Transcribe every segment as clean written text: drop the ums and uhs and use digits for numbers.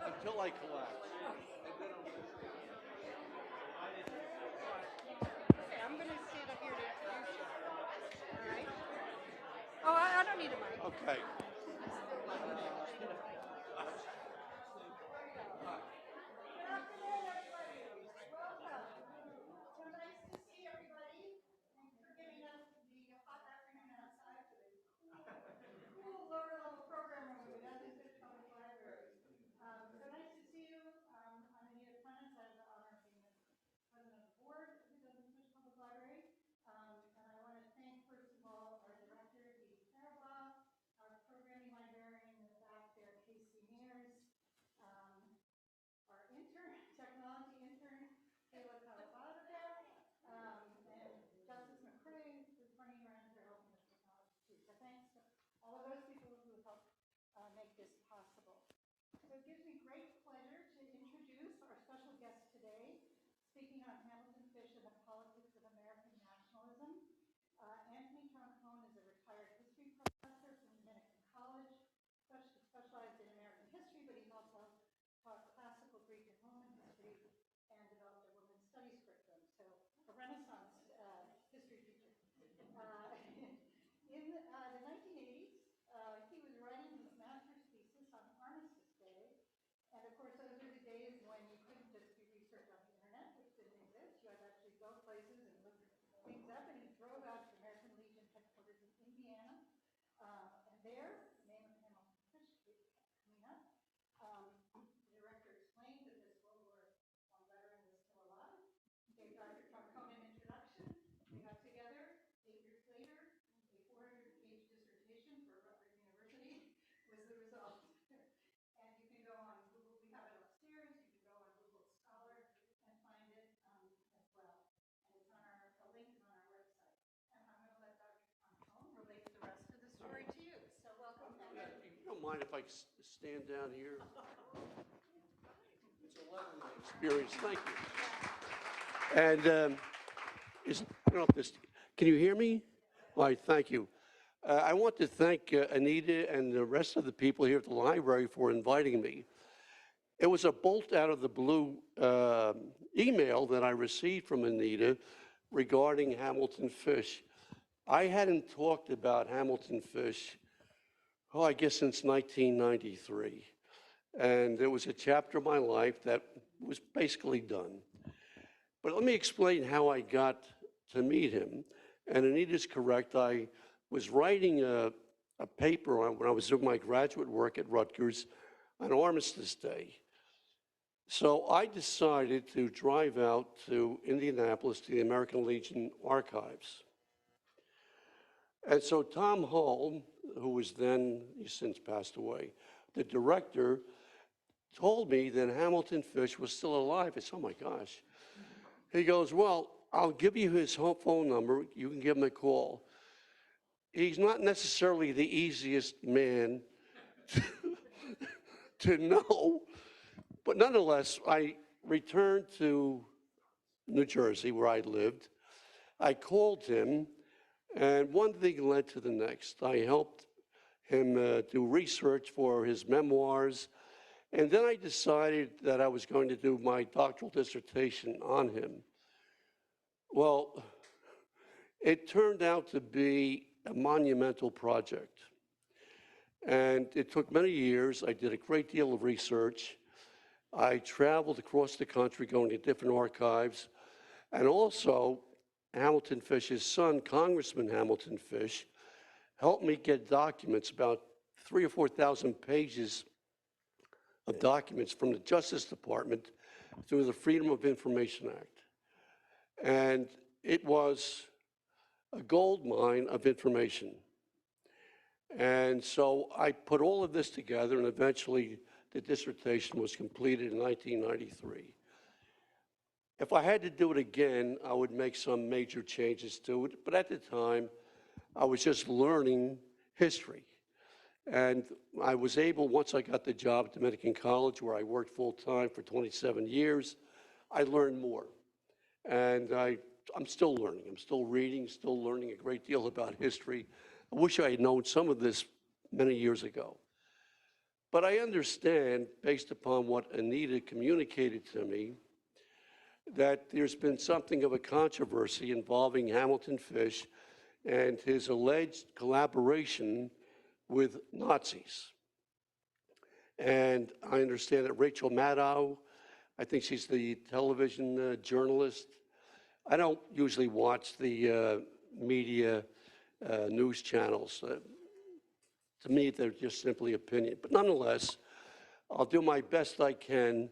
Until I collapse. Okay, I'm going to stand up here to introduce you. All right? Oh, I don't need a mic. Okay. Cool lower level program over the Desmond-Fish Public Library. So nice to see you. I'm Anita Prentice. I have the honor of being the president of the board of the Desmond-Fish Public Library. And I want to thank, first of all, our director, Dee Caraba, our program mind if I stand down here? It's a lovely experience. Thank you. And I don't know if this, can you hear me? All right, thank you. I want to thank Anita and the rest of the people here at the library for inviting me. It was a bolt out of the blue email that I received from Anita regarding Hamilton Fish. I hadn't talked about Hamilton Fish, I guess since 1993. And there was a chapter of my life that was basically done. But let me explain how I got to meet him. And Anita's correct, I was writing a paper when I was doing my graduate work at Rutgers on Armistice Day. So I decided to drive out to Indianapolis to the American Legion archives. And so Tom Hull, who was then, he's since passed away, the director, told me that Hamilton Fish was still alive. I said, oh my gosh. He goes, well, I'll give you his home phone number. You can give him a call. He's not necessarily the easiest man to know, but nonetheless, I returned to New Jersey, where I lived. I called him, and one thing led to the next. I helped him do research for his memoirs, and then I decided that I was going to do my doctoral dissertation on him. Well, it turned out to be a monumental project. And it took many years. I did a great deal of research. I traveled across the country going to different archives. And also, Hamilton Fish's son, Congressman Hamilton Fish, helped me get documents, about 3,000 or 4,000 pages of documents from the Justice Department through the Freedom of Information Act. And it was a gold mine of information. And so I put all of this together, and eventually the dissertation was completed in 1993. If I had to do it again, I would make some major changes to it, but at the time, I was just learning history. And I was able, once I got the job at Dominican College, where I worked full-time for 27 years, I learned more. And I'm still learning. I'm still reading, still learning a great deal about history. I wish I had known some of this many years ago. But I understand, based upon what Anita communicated to me, that there's been something of a controversy involving Hamilton Fish and his alleged collaboration with Nazis. And I understand that Rachel Maddow, I think she's the television journalist. I don't usually watch the media news channels. To me, they're just simply opinion. But nonetheless, I'll do my best I can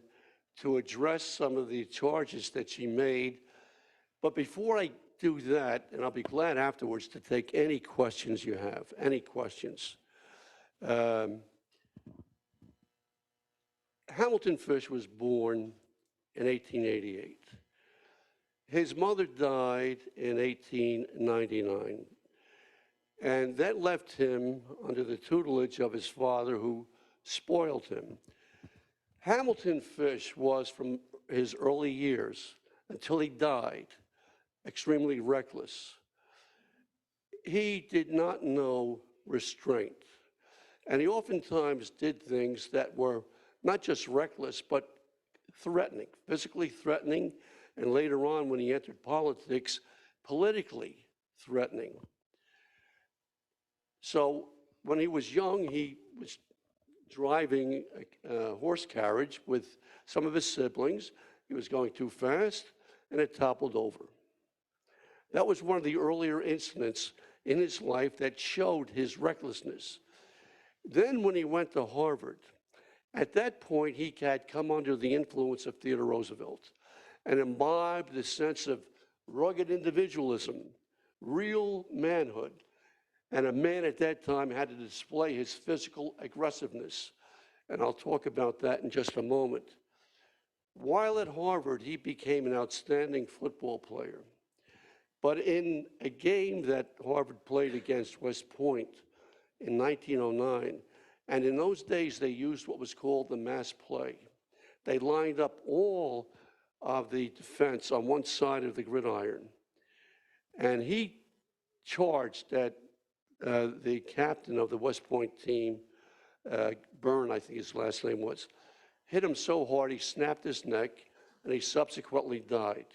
to address some of the charges that she made. But before I do that, and I'll be glad afterwards to take any questions you have, any questions. Hamilton Fish was born in 1888. His mother died in 1899, and that left him under the tutelage of his father, who spoiled him. Hamilton Fish was, from his early years until he died, extremely reckless. He did not know restraint, and he oftentimes did things that were not just reckless, but threatening, physically threatening, and later on, when he entered politics, politically threatening. So when he was young, he was driving a horse carriage with some of his siblings. He was going too fast, and it toppled over. That was one of the earlier incidents in his life that showed his recklessness. Then when he went to Harvard, at that point, he had come under the influence of Theodore Roosevelt and imbibed the sense of rugged individualism, real manhood. And a man at that time had to display his physical aggressiveness. And I'll talk about that in just a moment. While at Harvard, he became an outstanding football player. But in a game that Harvard played against West Point in 1909, And in those days, they used what was called the mass play. They lined up all of the defense on one side of the gridiron. And he charged that the captain of the West Point team, Byrne, I think his last name was, hit him so hard he snapped his neck, and he subsequently died.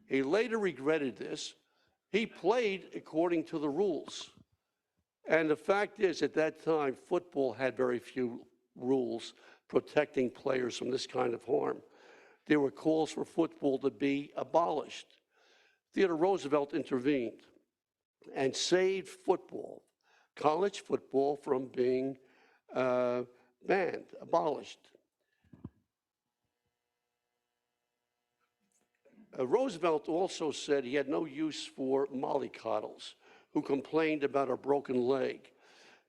He later regretted this. He played according to the rules. And the fact is, at that time, football had very few rules protecting players from this kind of harm. There were calls for football to be abolished. Theodore Roosevelt intervened and saved football, college football, from being banned, abolished. Roosevelt also said he had no use for mollycoddles who complained about a broken leg.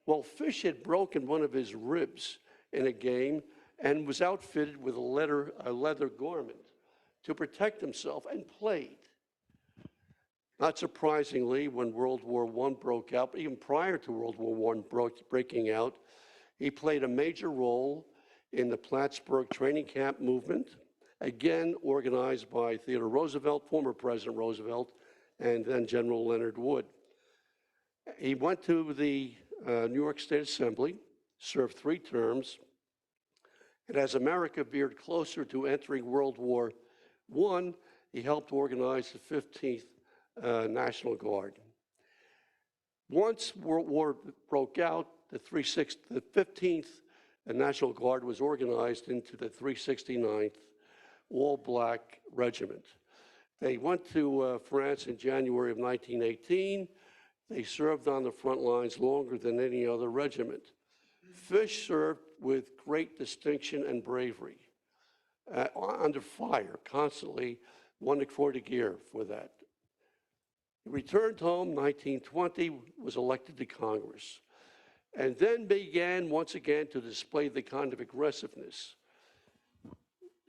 Well, Fish had broken one of his ribs in a game and was outfitted with a leather garment to protect himself and played. Not surprisingly, when World War I broke out, but even prior to World War I breaking out, he played a major role in the Plattsburgh training camp movement, again organized by Theodore Roosevelt, former President Roosevelt, and then General Leonard Wood. He went to the New York State Assembly, served 3 terms, and as America veered closer to entering World War I, he helped organize the 15th National Guard. Once World War broke out, the 15th National Guard was organized into the 369th All-Black Regiment. They went to France in January of 1918. They served on the front lines longer than any other regiment. Fish served with great distinction and bravery, under fire constantly, won the Croix de Guerre for that. He returned home in 1920, was elected to Congress, and then began once again to display the kind of aggressiveness.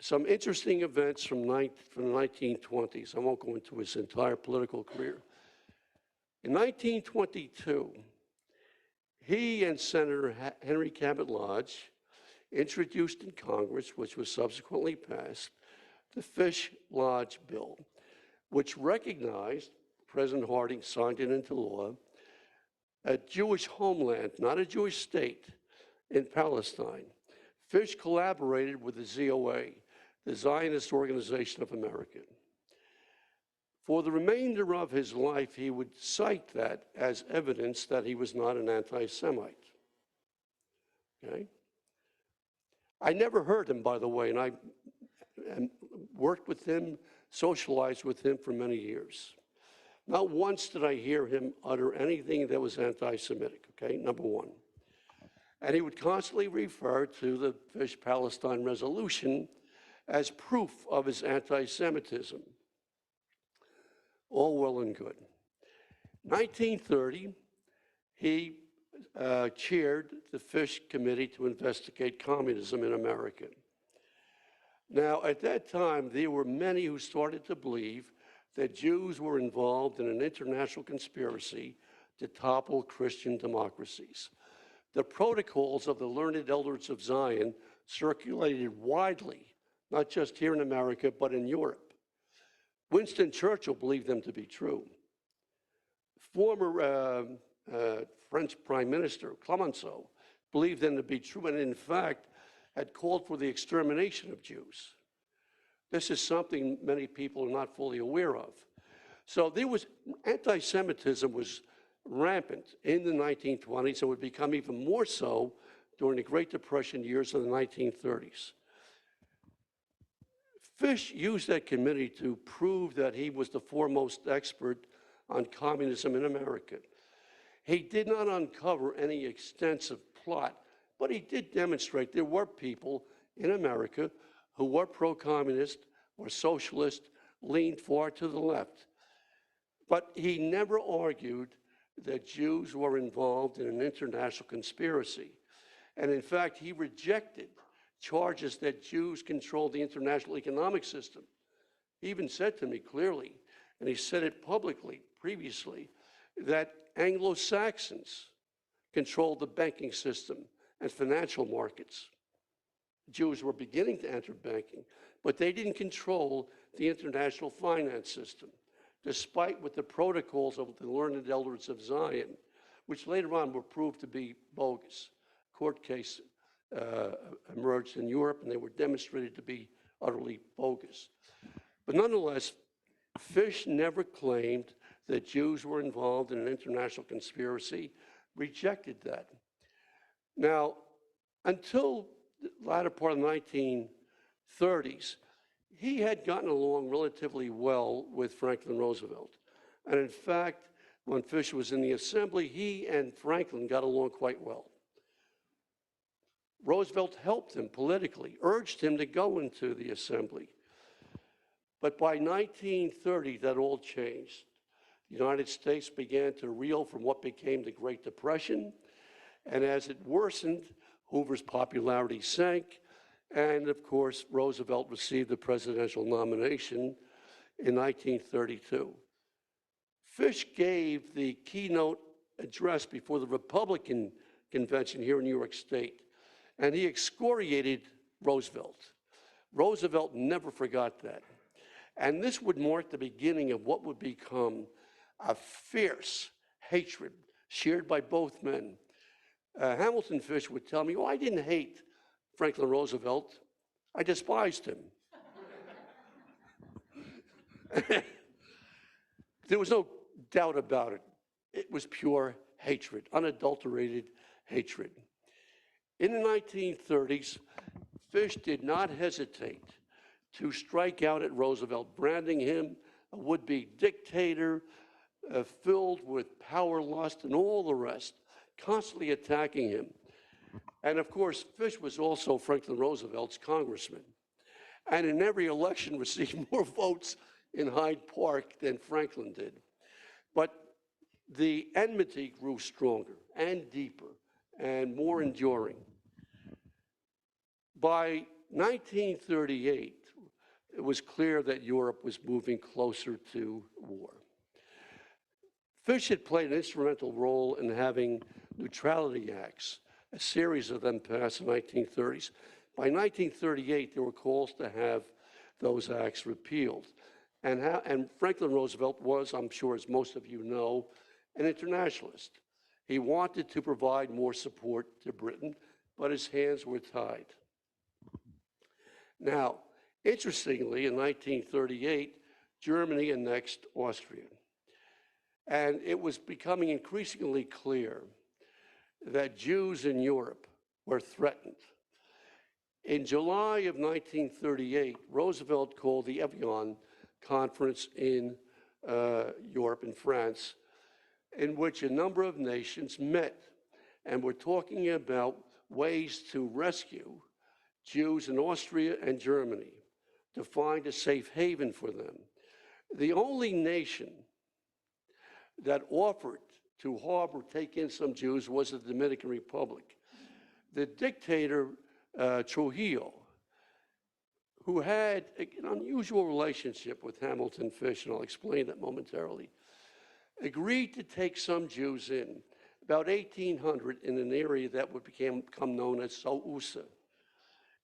Some interesting events from the 1920s. I won't go into his entire political career. In 1922, he and Senator Henry Cabot Lodge introduced in Congress, which was subsequently passed, the Fish-Lodge Bill, which recognized, President Harding signed it into law, a Jewish homeland, not a Jewish state, in Palestine. Fish collaborated with the ZOA, the Zionist Organization of America. For the remainder of his life, he would cite that as evidence that he was not an anti-Semite. Okay? I never heard him, by the way, and I worked with him, socialized with him for many years. Not once did I hear him utter anything that was anti-Semitic, okay, number one. And he would constantly refer to the Fish-Palestine resolution as proof of his anti-Semitism. All well and good. 1930, he chaired the Fish Committee to investigate communism in America. Now, at that time, there were many who started to believe that Jews were involved in an international conspiracy to topple Christian democracies. The protocols of the learned elders of Zion circulated widely, not just here in America, but in Europe. Winston Churchill believed them to be true. Former French Prime Minister Clemenceau believed them to be true, and in fact had called for the extermination of Jews. This is something many people are not fully aware of. So there was, anti-Semitism was rampant in the 1920s and would become even more so during the Great Depression years of the 1930s. Fish used that committee to prove that he was the foremost expert on communism in America. He did not uncover any extensive plot, but he did demonstrate there were people in America who were pro-communist or socialist, leaned far to the left. But he never argued that Jews were involved in an international conspiracy. And in fact, he rejected charges that Jews controlled the international economic system. He even said to me clearly, and he said it publicly previously, that Anglo-Saxons controlled the banking system and financial markets. Jews were beginning to enter banking, but they didn't control the international finance system, despite what the protocols of the learned elders of Zion, which later on were proved to be bogus. Court case emerged in Europe, and they were demonstrated to be utterly bogus. But nonetheless, Fish never claimed that Jews were involved in an international conspiracy, rejected that. Now, until the latter part of the 1930s, he had gotten along relatively well with Franklin Roosevelt. And in fact, when Fish was in the assembly, he and Franklin got along quite well. Roosevelt helped him politically, urged him to go into the assembly. But by 1930, that all changed. The United States began to reel from what became the Great Depression, and as it worsened, Hoover's popularity sank, and of course, Roosevelt received the presidential nomination in 1932. Fish gave the keynote address before the Republican convention here in New York State, and he excoriated Roosevelt. Roosevelt never forgot that. And this would mark the beginning of what would become a fierce hatred shared by both men. Hamilton Fish would tell me, oh, I didn't hate Franklin Roosevelt. I despised him. There was no doubt about it. It was pure hatred, unadulterated hatred. In the 1930s, Fish did not hesitate to strike out at Roosevelt, branding him a would-be dictator, filled with power lust and all the rest, constantly attacking him. And of course, Fish was also Franklin Roosevelt's congressman, and in every election received more votes in Hyde Park than Franklin did. But the enmity grew stronger and deeper and more enduring. By 1938, it was clear that Europe was moving closer to war. Fish had played an instrumental role in having neutrality acts, a series of them passed in the 1930s. By 1938, there were calls to have those acts repealed. And Franklin Roosevelt was, I'm sure as most of you know, an internationalist. He wanted to provide more support to Britain, but his hands were tied. Now, interestingly, in 1938, Germany annexed Austria. And it was becoming increasingly clear that Jews in Europe were threatened. In July of 1938, Roosevelt called the Evian Conference in Europe, in France, in which a number of nations met and were talking about ways to rescue Jews in Austria and Germany, to find a safe haven for them. The only nation that offered to harbor, take in some Jews, was the Dominican Republic. The dictator, Trujillo, who had an unusual relationship with Hamilton Fish, and I'll explain that momentarily, agreed to take some Jews in, about 1,800 in an area that would become known as Sousa.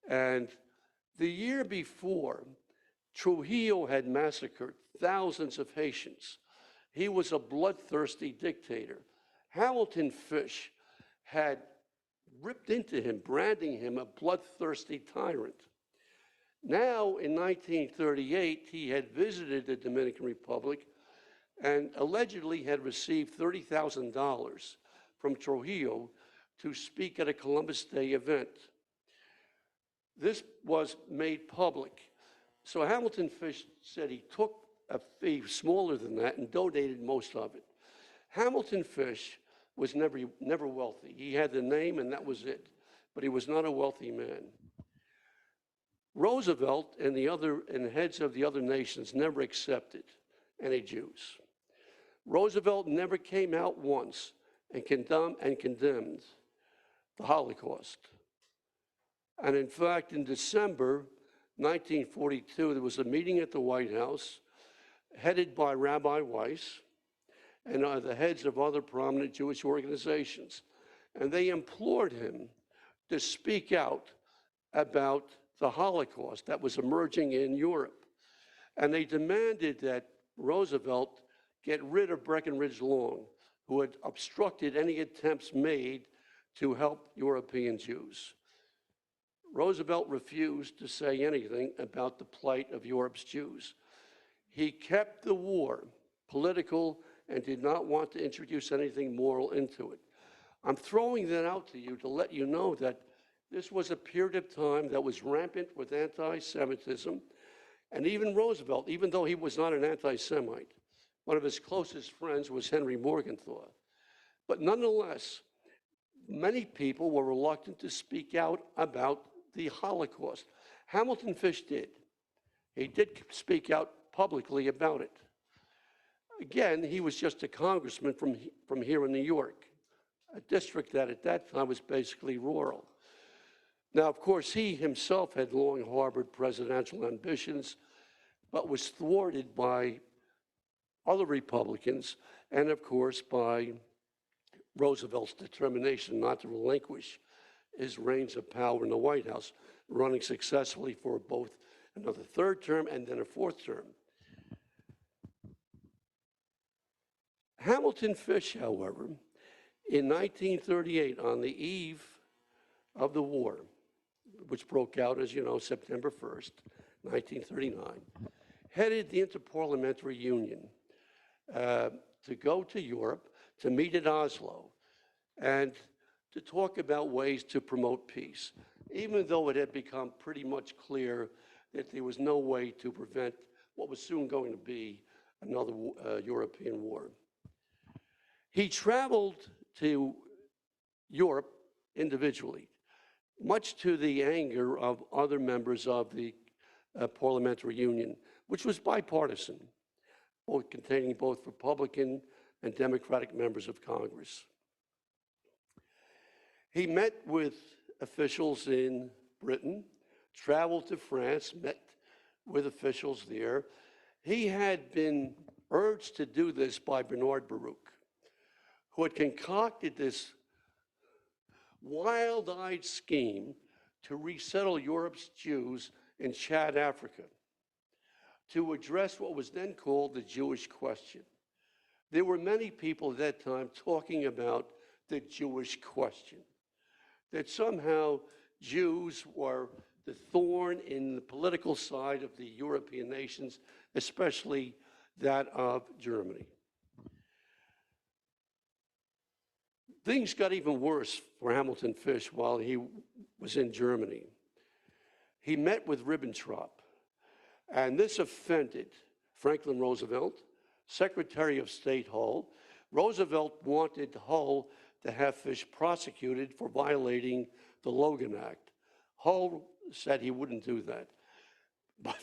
And the year before, Trujillo had massacred thousands of Haitians. He was a bloodthirsty dictator. Hamilton Fish had ripped into him, branding him a bloodthirsty tyrant. Now, in 1938, he had visited the Dominican Republic and allegedly had received $30,000 from Trujillo to speak at a Columbus Day event. This was made public. So Hamilton Fish said he took a fee smaller than that and donated most of it. Hamilton Fish was never wealthy. He had the name and that was it, but he was not a wealthy man. Roosevelt and the heads of the other nations never accepted any Jews. Roosevelt never came out once and condemned the Holocaust. And in fact, in December 1942, there was a meeting at the White House headed by Rabbi Weiss and the heads of other prominent Jewish organizations. And they implored him to speak out about the Holocaust that was emerging in Europe. And they demanded that Roosevelt get rid of Breckinridge Long, who had obstructed any attempts made to help European Jews. Roosevelt refused to say anything about the plight of Europe's Jews. He kept the war political and did not want to introduce anything moral into it. I'm throwing that out to you to let you know that this was a period of time that was rampant with anti-Semitism, and even Roosevelt, even though he was not an anti-Semite, one of his closest friends was Henry Morgenthau. But nonetheless, many people were reluctant to speak out about the Holocaust. Hamilton Fish did. He did speak out publicly about it. Again, he was just a congressman from here in New York, a district that at that time was basically rural. Now, of course, he himself had long harbored presidential ambitions, but was thwarted by other Republicans and, of course, by Roosevelt's determination not to relinquish his reins of power in the White House, running successfully for both another third term and then a fourth term. Hamilton Fish, however, in 1938, on the eve of the war, which broke out, as you know, September 1st, 1939, headed the Interparliamentary Union to go to Europe, to meet at Oslo, and to talk about ways to promote peace, even though it had become pretty much clear that there was no way to prevent what was soon going to be another European war. He traveled to Europe individually, much to the anger of other members of the Parliamentary Union, which was bipartisan, containing both Republican and Democratic members of Congress. He met with officials in Britain, traveled to France, met with officials there. He had been urged to do this by Bernard Baruch, who had concocted this wild-eyed scheme to resettle Europe's Jews in Chad, Africa, to address what was then called the Jewish question. There were many people at that time talking about the Jewish question, that somehow Jews were the thorn in the political side of the European nations, especially that of Germany. Things got even worse for Hamilton Fish while he was in Germany. He met with Ribbentrop, and this offended Franklin Roosevelt, Secretary of State Hull. Roosevelt wanted Hull to have Fish prosecuted for violating the Logan Act. Hull said he wouldn't do that, but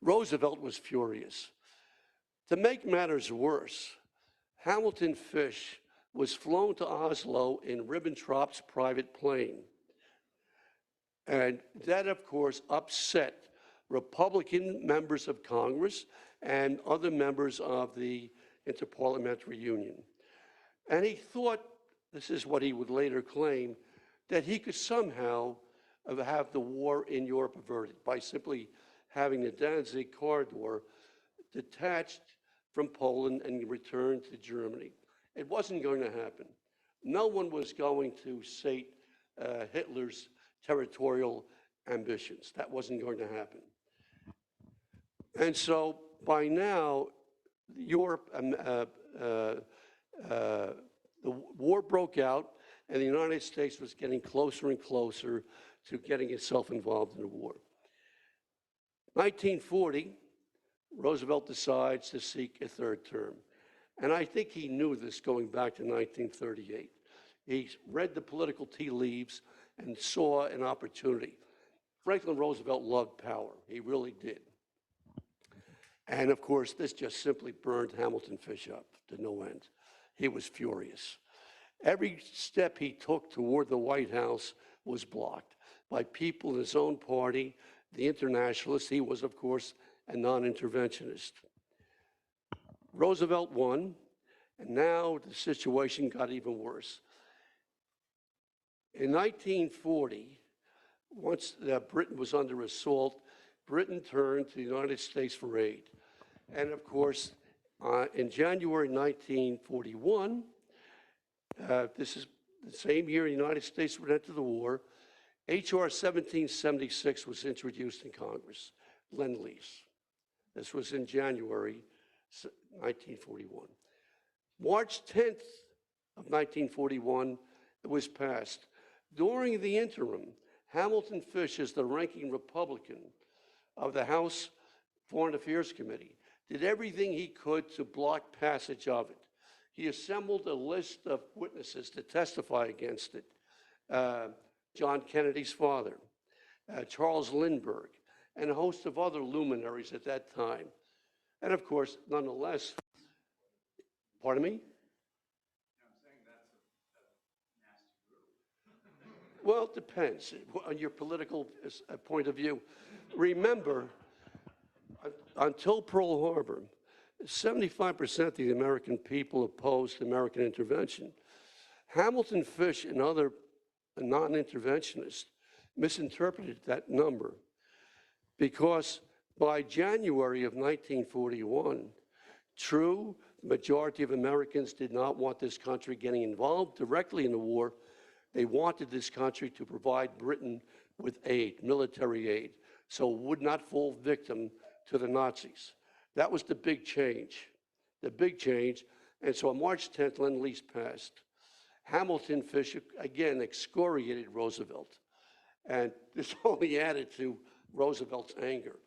Roosevelt was furious. To make matters worse, Hamilton Fish was flown to Oslo in Ribbentrop's private plane. And that, of course, upset Republican members of Congress and other members of the Interparliamentary Union. And he thought, this is what he would later claim, that he could somehow have the war in Europe averted by simply having the Danzig corridor detached from Poland and returned to Germany. It wasn't going to happen. No one was going to sate Hitler's territorial ambitions. That wasn't going to happen. And so by now, Europe, the war broke out, and the United States was getting closer and closer to getting itself involved in the war. 1940, Roosevelt decides to seek a third term. And I think he knew this going back to 1938. He read the political tea leaves and saw an opportunity. Franklin Roosevelt loved power. He really did. And of course, this just simply burned Hamilton Fish up to no end. He was furious. Every step he took toward the White House was blocked by people in his own party, the internationalists. He was, of course, a non-interventionist. Roosevelt won, and now the situation got even worse. In 1940, once Britain was under assault, Britain turned to the United States for aid. And of course, in January 1941, this is the same year the United States would enter the war, H.R. 1776 was introduced in Congress, Lend-Lease. This was in January 1941. March 10th of 1941, it was passed. During the interim, Hamilton Fish, as the ranking Republican of the House Foreign Affairs Committee, did everything he could to block passage of it. He assembled a list of witnesses to testify against it. John Kennedy's father, Charles Lindbergh, and a host of other luminaries at that time. And of course, nonetheless, pardon me? Well, it depends on your political point of view. Remember, until Pearl Harbor, 75% of the American people opposed American intervention. Hamilton Fish and other non-interventionists misinterpreted that number because by January of 1941, true, the majority of Americans did not want this country getting involved directly in the war. They wanted this country to provide Britain with aid, military aid, so it would not fall victim to the Nazis. That was the big change, And so on March 10th, Lend-Lease passed. Hamilton Fish, again, excoriated Roosevelt. And this only added to Roosevelt's anger.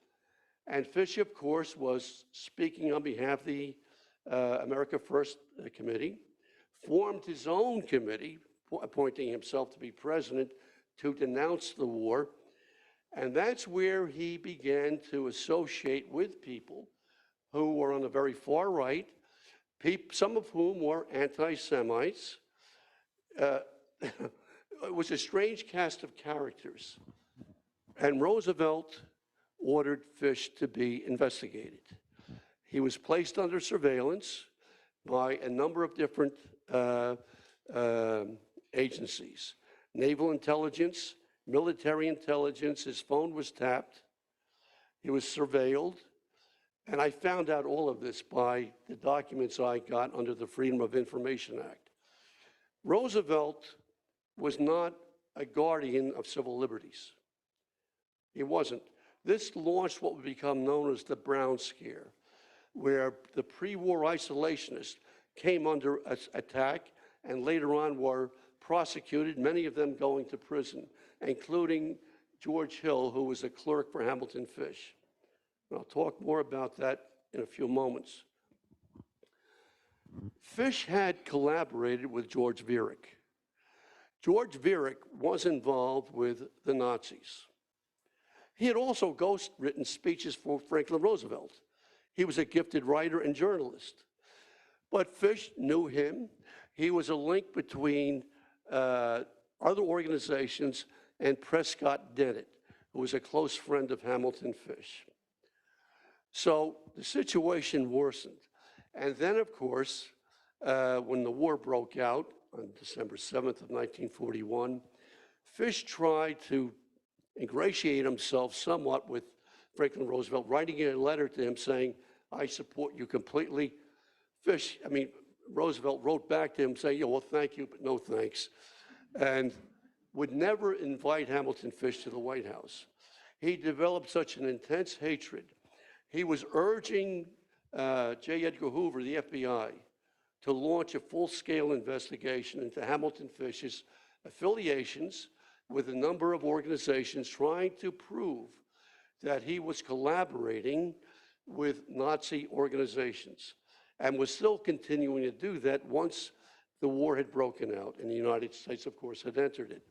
And Fish, of course, was speaking on behalf of the America First Committee, formed his own committee, appointing himself to be president, to denounce the war. And that's where he began to associate with people who were on the very far right, some of whom were anti-Semites. It was a strange cast of characters. And Roosevelt ordered Fish to be investigated. He was placed under surveillance by a number of different agencies. Naval intelligence, military intelligence, his phone was tapped, he was surveilled, and I found out all of this by the documents I got under the Freedom of Information Act. Roosevelt was not a guardian of civil liberties. He wasn't. This launched what would become known as the Brown Scare, where the pre-war isolationists came under attack and later on were prosecuted, many of them going to prison, including George Hill, who was a clerk for Hamilton Fish. And I'll talk more about that in a few moments. Fish had collaborated with George Viereck. George Viereck was involved with the Nazis. He had also ghost-written speeches for Franklin Roosevelt. He was a gifted writer and journalist. But Fish knew him. He was a link between other organizations and Prescott Dennett, who was a close friend of Hamilton Fish. So the situation worsened. And then, of course, when the war broke out on December 7th of 1941, Fish tried to ingratiate himself somewhat with Franklin Roosevelt, writing a letter to him saying, I support you completely. Roosevelt wrote back to him saying, yeah, well, thank you, but no thanks, and would never invite Hamilton Fish to the White House. He developed such an intense hatred. He was urging J. Edgar Hoover, the FBI, to launch a full-scale investigation into Hamilton Fish's affiliations with a number of organizations trying to prove that he was collaborating with Nazi organizations, and was still continuing to do that once the war had broken out, and the United States, of course, had entered it.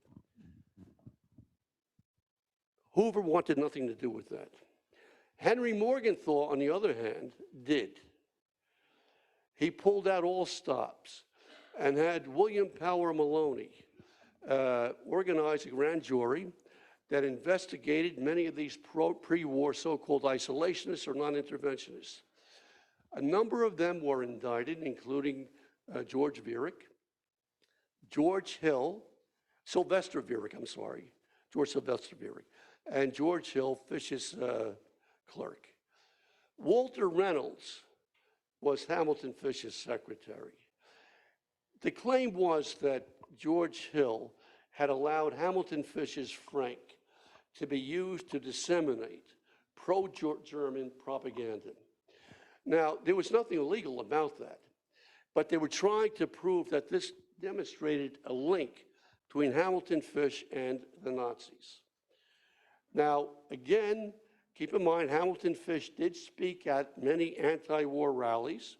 Hoover wanted nothing to do with that. Henry Morgenthau, on the other hand, did. He pulled out all stops and had William Power Maloney organize a grand jury that investigated many of these pre-war so-called isolationists or non-interventionists. A number of them were indicted, including George Viereck, George Hill, Sylvester Viereck, I'm sorry, George Sylvester Viereck, and George Hill, Fish's clerk. Walter Reynolds was Hamilton Fish's secretary. The claim was that George Hill had allowed Hamilton Fish's frank to be used to disseminate pro-German propaganda. Now, there was nothing illegal about that, but they were trying to prove that this demonstrated a link between Hamilton Fish and the Nazis. Now, again, keep in mind, Hamilton Fish did speak at many anti-war rallies,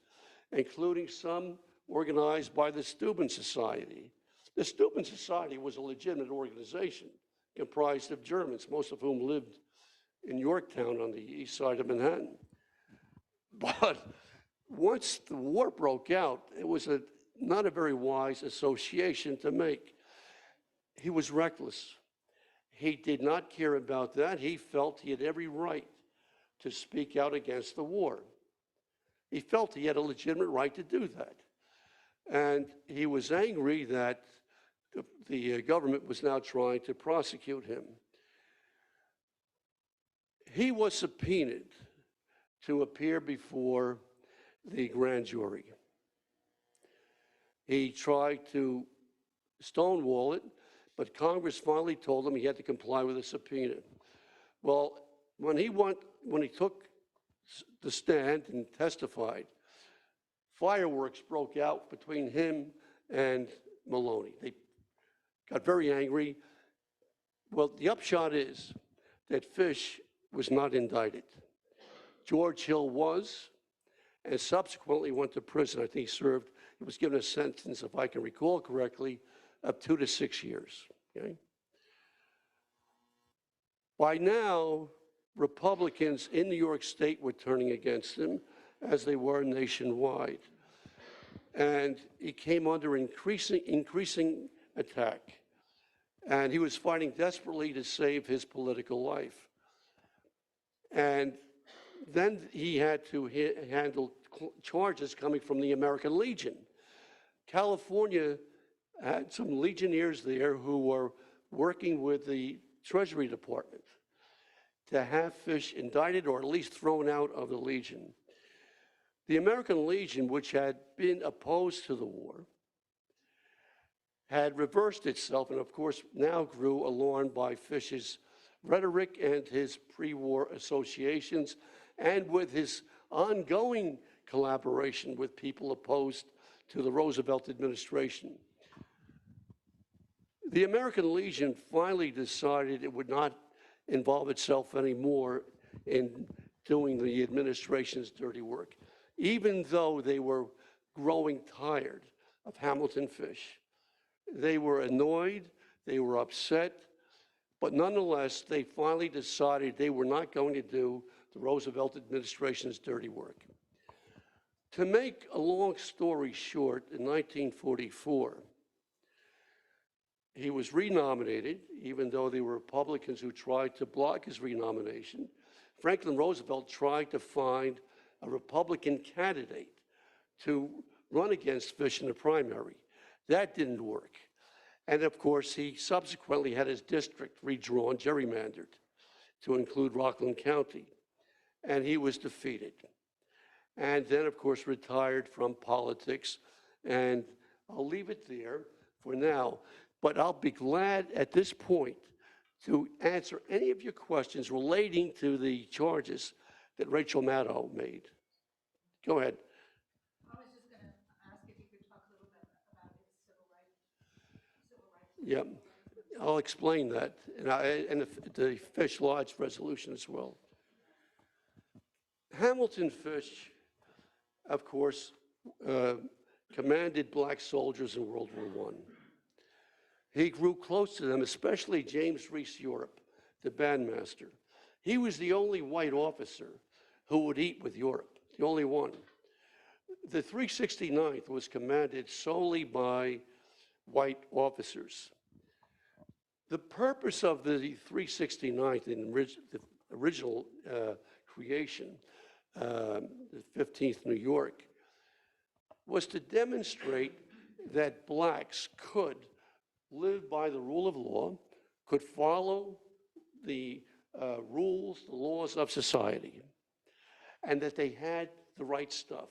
including some organized by the Steuben Society. The Steuben Society was a legitimate organization comprised of Germans, most of whom lived in Yorktown on the east side of Manhattan. But once the war broke out, it was not a very wise association to make. He was reckless. He did not care about that. He felt he had every right to speak out against the war. He felt he had a legitimate right to do that. And he was angry that the government was now trying to prosecute him. He was subpoenaed to appear before the grand jury. He tried to stonewall it, but Congress finally told him he had to comply with the subpoena. Well, when he took the stand and testified, fireworks broke out between him and Maloney. They got very angry. Well, the upshot is that Fish was not indicted. George Hill was, and subsequently went to prison. I think he was given a sentence, if I can recall correctly, of 2 to 6 years. Okay? By now, Republicans in New York State were turning against him, as they were nationwide. And he came under increasing attack. And he was fighting desperately to save his political life. And then he had to handle charges coming from the American Legion. California had some Legionnaires there who were working with the Treasury Department to have Fish indicted or at least thrown out of the Legion. The American Legion, which had been opposed to the war, had reversed itself and, of course, now grew alarmed by Fish's rhetoric and his pre-war associations, and with his ongoing collaboration with people opposed to the Roosevelt administration. The American Legion finally decided it would not involve itself anymore in doing the administration's dirty work, even though they were growing tired of Hamilton Fish. They were annoyed, they were upset, but nonetheless, they finally decided they were not going to do the Roosevelt administration's dirty work. To make a long story short, in 1944, he was renominated, even though there were Republicans who tried to block his renomination. Franklin Roosevelt tried to find a Republican candidate to run against Fish in the primary. That didn't work. And of course, he subsequently had his district redrawn, gerrymandered, to include Rockland County. And he was defeated. And then, of course, retired from politics. And I'll leave it there for now. But I'll be glad at this point to answer any of your questions relating to the charges that Rachel Maddow made. Go ahead. I was just going to ask if you could talk a little bit about his civil rights. Yeah, I'll explain that, and the Fish Lodge resolution as well. Hamilton Fish, of course, commanded black soldiers in World War I. He grew close to them, especially James Reese Europe, the bandmaster. He was the only white officer who would eat with Europe, the only one. The 369th was commanded solely by white officers. The purpose of the 369th in the original creation, the 15th New York, was to demonstrate that blacks could lived by the rule of law, could follow the rules, the laws of society, and that they had the right stuff.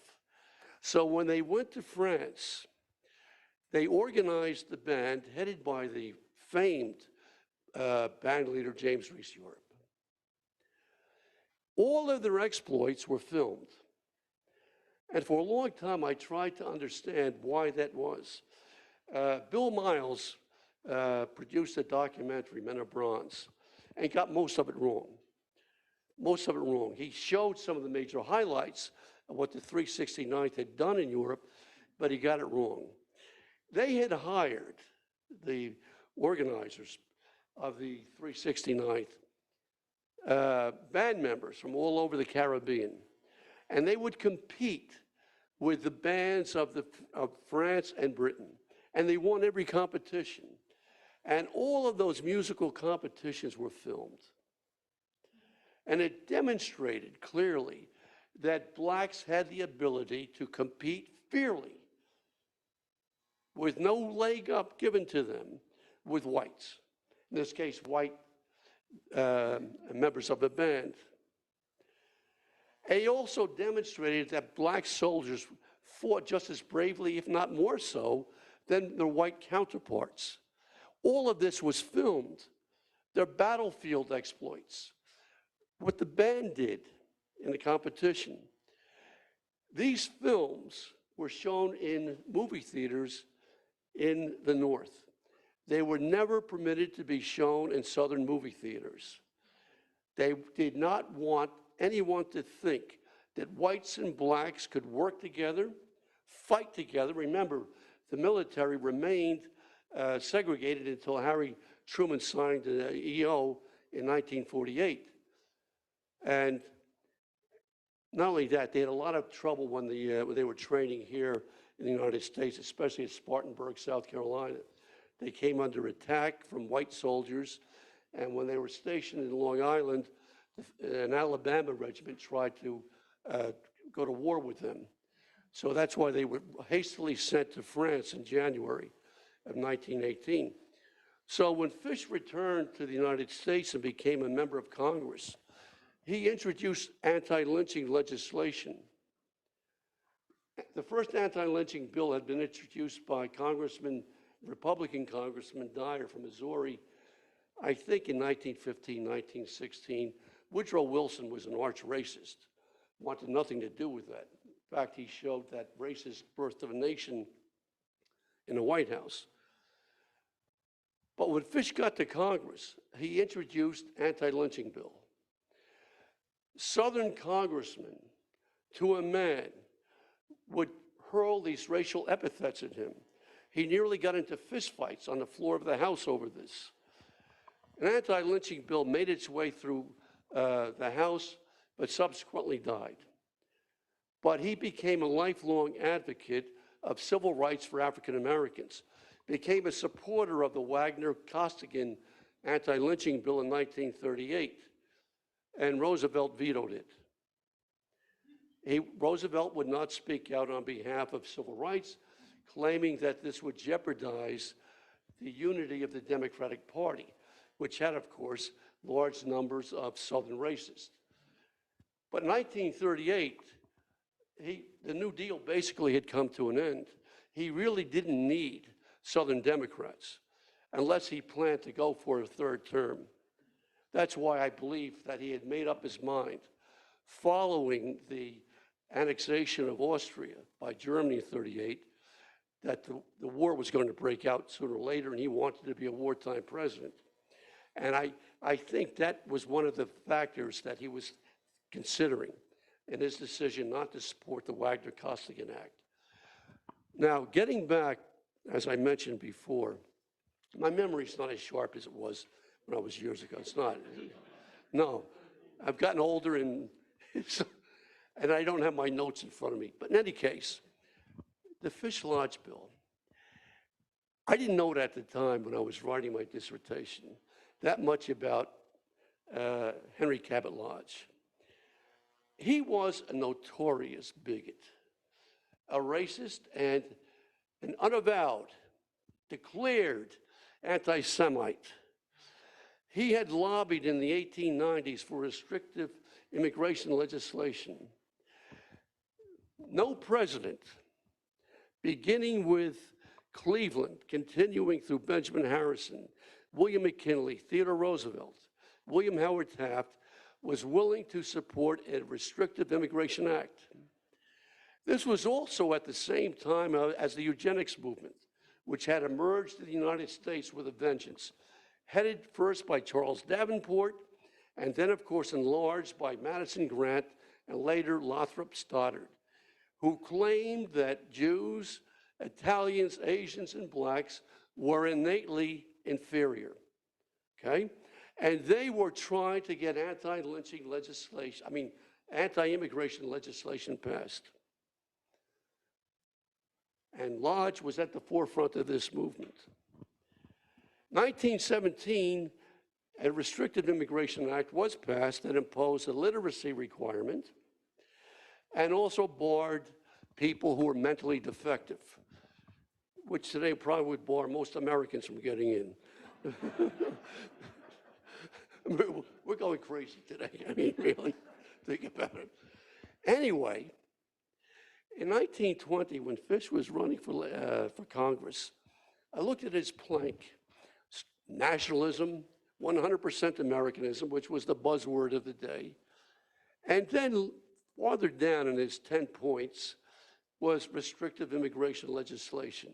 So when they went to France, they organized the band headed by the famed band leader James Reese Europe. All of their exploits were filmed. And for a long time, I tried to understand why that was. Bill Miles produced a documentary, Men of Bronze, and got most of it wrong. Most of it wrong. He showed some of the major highlights of what the 369th had done in Europe, but he got it wrong. They had hired the organizers of the 369th band members from all over the Caribbean, and they would compete with the bands of France and Britain, and they won every competition. And all of those musical competitions were filmed. And it demonstrated clearly that blacks had the ability to compete fairly, with no leg up given to them, with whites. In this case, white members of the band. They also demonstrated that black soldiers fought just as bravely, if not more so, than their white counterparts. All of this was filmed. Their battlefield exploits, what the band did in the competition. These films were shown in movie theaters in the North. They were never permitted to be shown in Southern movie theaters. They did not want anyone to think that whites and blacks could work together, fight together. Remember, the military remained segregated until Harry Truman signed the EO in 1948. And not only that, they had a lot of trouble when they were training here in the United States, especially at Spartanburg, South Carolina. They came under attack from white soldiers, and when they were stationed in Long Island, an Alabama regiment tried to go to war with them. So that's why they were hastily sent to France in January of 1918. So when Fish returned to the United States and became a member of Congress, he introduced anti-lynching legislation. The first anti-lynching bill had been introduced by Republican Congressman Dyer from Missouri, I think in 1915, 1916. Woodrow Wilson was an arch racist, wanted nothing to do with that. In fact, he showed that racist birth of a nation in the White House. But when Fish got to Congress, he introduced anti-lynching bill. Southern congressmen, to a man, would hurl these racial epithets at him. He nearly got into fistfights on the floor of the House over this. An anti-lynching bill made its way through the House, but subsequently died. But he became a lifelong advocate of civil rights for African Americans, became a supporter of the Wagner-Costigan anti-lynching bill in 1938, and Roosevelt vetoed it. Roosevelt would not speak out on behalf of civil rights, claiming that this would jeopardize the unity of the Democratic Party, which had, of course, large numbers of Southern racists. But in 1938, the New Deal basically had come to an end. He really didn't need Southern Democrats unless he planned to go for a third term. That's why I believe that he had made up his mind, following the annexation of Austria by Germany in 1938, that the war was going to break out sooner or later, and he wanted to be a wartime president. And I think that was one of the factors that he was considering in his decision not to support the Wagner-Costigan Act. Now, getting back, as I mentioned before, my memory's not as sharp as it was when I was years ago. It's not. No, I've gotten older and I don't have my notes in front of me. But in any case, the Fish Lodge bill, I didn't know it at the time when I was writing my dissertation, that much about Henry Cabot Lodge. He was a notorious bigot, a racist, and an unavowed, declared anti-Semite. He had lobbied in the 1890s for restrictive immigration legislation. No president, beginning with Cleveland, continuing through Benjamin Harrison, William McKinley, Theodore Roosevelt, William Howard Taft, was willing to support a restrictive immigration act. This was also at the same time as the eugenics movement, which had emerged in the United States with a vengeance, headed first by Charles Davenport, and then, of course, enlarged by Madison Grant and later Lothrop Stoddard, who claimed that Jews, Italians, Asians, and blacks were innately inferior, okay? And they were trying to get anti-lynching legislation, anti-immigration legislation passed. And Lodge was at the forefront of this movement. 1917, a Restricted Immigration Act was passed that imposed a literacy requirement and also barred people who were mentally defective, which today probably would bar most Americans from getting in. We're going crazy today. I mean, really, think about it. Anyway, in 1920, when Fish was running for Congress, I looked at his plank: nationalism, 100% Americanism, which was the buzzword of the day. And then farther down in his 10 points was restrictive immigration legislation.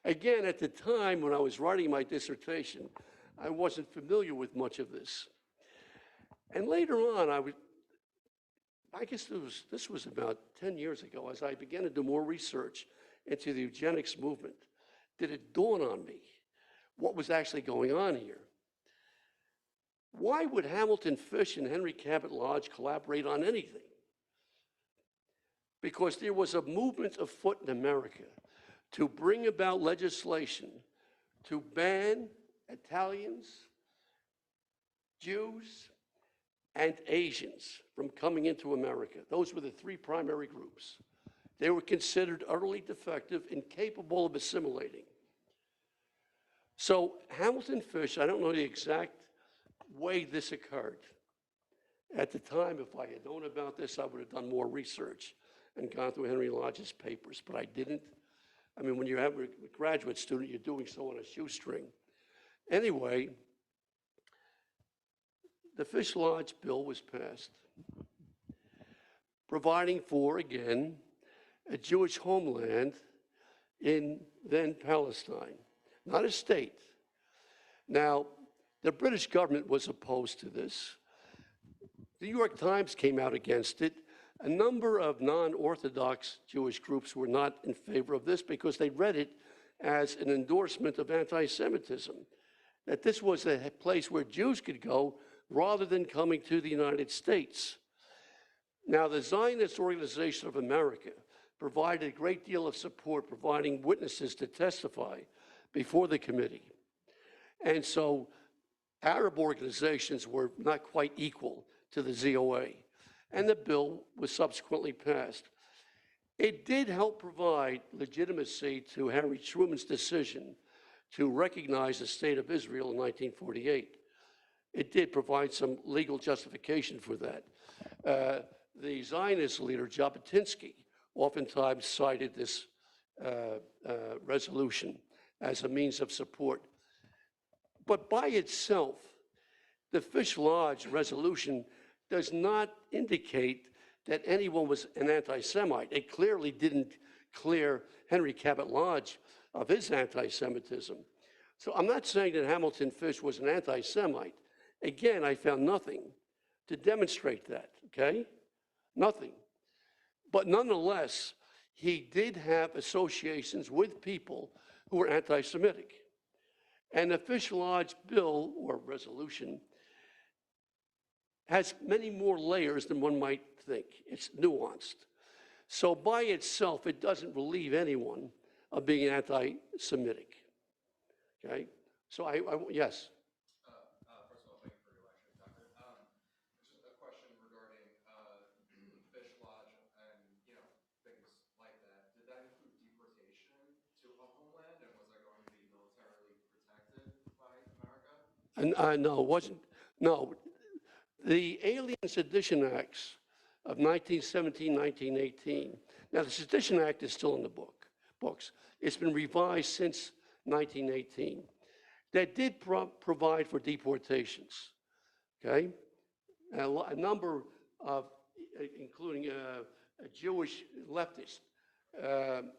Again, at the time when I was writing my dissertation, I wasn't familiar with much of this. And later on, I guess this was about 10 years ago, as I began to do more research into the eugenics movement, did it dawn on me what was actually going on here. Why would Hamilton Fish and Henry Cabot Lodge collaborate on anything? Because there was a movement afoot in America to bring about legislation to ban Italians, Jews, and Asians from coming into America. Those were the three primary groups. They were considered utterly defective, incapable of assimilating. So Hamilton Fish, I don't know the exact way this occurred. At the time, if I had known about this, I would have done more research and gone through Henry Lodge's papers, but I didn't. I mean, when you have a graduate student, you're doing so on a shoestring. Anyway, the Fish Lodge bill was passed, providing for, again, a Jewish homeland in then Palestine, not a state. Now, the British government was opposed to this. The New York Times came out against it. A number of non-Orthodox Jewish groups were not in favor of this because they read it as an endorsement of anti-Semitism, that this was a place where Jews could go rather than coming to the United States. Now, the Zionist Organization of America provided a great deal of support, providing witnesses to testify before the committee. And so Arab organizations were not quite equal to the ZOA, and the bill was subsequently passed. It did help provide legitimacy to Harry Truman's decision to recognize the State of Israel in 1948. It did provide some legal justification for that. The Zionist leader, Jabotinsky, oftentimes cited this resolution as a means of support. But by itself, the Fish Lodge resolution does not indicate that anyone was an anti-Semite. It clearly didn't clear Henry Cabot Lodge of his anti-Semitism. So I'm not saying that Hamilton Fish was an anti-Semite. Again, I found nothing to demonstrate that, okay? Nothing. But nonetheless, he did have associations with people who were anti-Semitic. And the Fish Lodge bill, or resolution, has many more layers than one might think. It's nuanced. So by itself, it doesn't relieve anyone of being anti-Semitic. Okay? So yes. First of all, thank you for your lecture, Doctor. Just a question regarding Fish Lodge and things like that. Did that include deportation to a homeland, and was that going to be militarily And no, it wasn't. No, the Alien Sedition Acts of 1917, 1918. Now, the Sedition Act is still in the books. It's been revised since 1918. That did provide for deportations, okay? A number of, including Jewish leftists,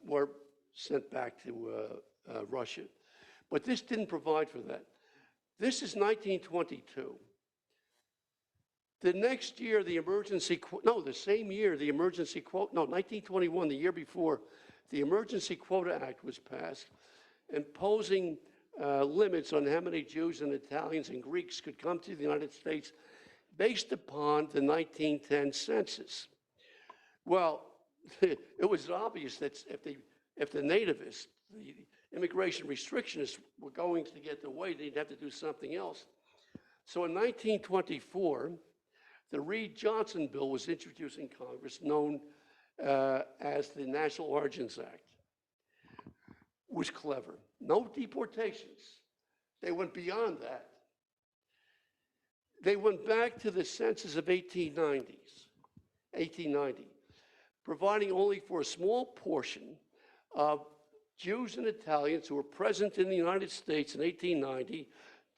were sent back to Russia. But this didn't provide for that. This is 1922. The next year, the same year, the emergency quota, 1921, the year before, the Emergency Quota Act was passed, imposing limits on how many Jews and Italians and Greeks could come to the United States based upon the 1910 census. Well, it was obvious that if the nativists, the immigration restrictionists were going to get their way, they'd have to do something else. So in 1924, the Reed-Johnson bill was introduced in Congress, known as the National Origins Act. It was clever. No deportations. They went beyond that. They went back to the census of 1890, providing only for a small portion of Jews and Italians who were present in the United States in 1890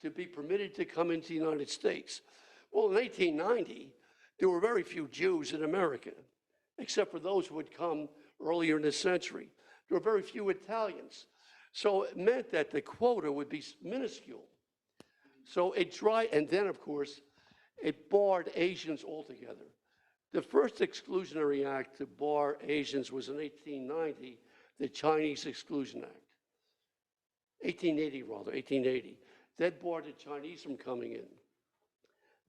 to be permitted to come into the United States. Well, in 1890, there were very few Jews in America, except for those who had come earlier in the century. There were very few Italians. So it meant that the quota would be minuscule. So and then, of course, it barred Asians altogether. The first exclusionary act to bar Asians was in 1890, the Chinese Exclusion Act. 1880. That barred the Chinese from coming in.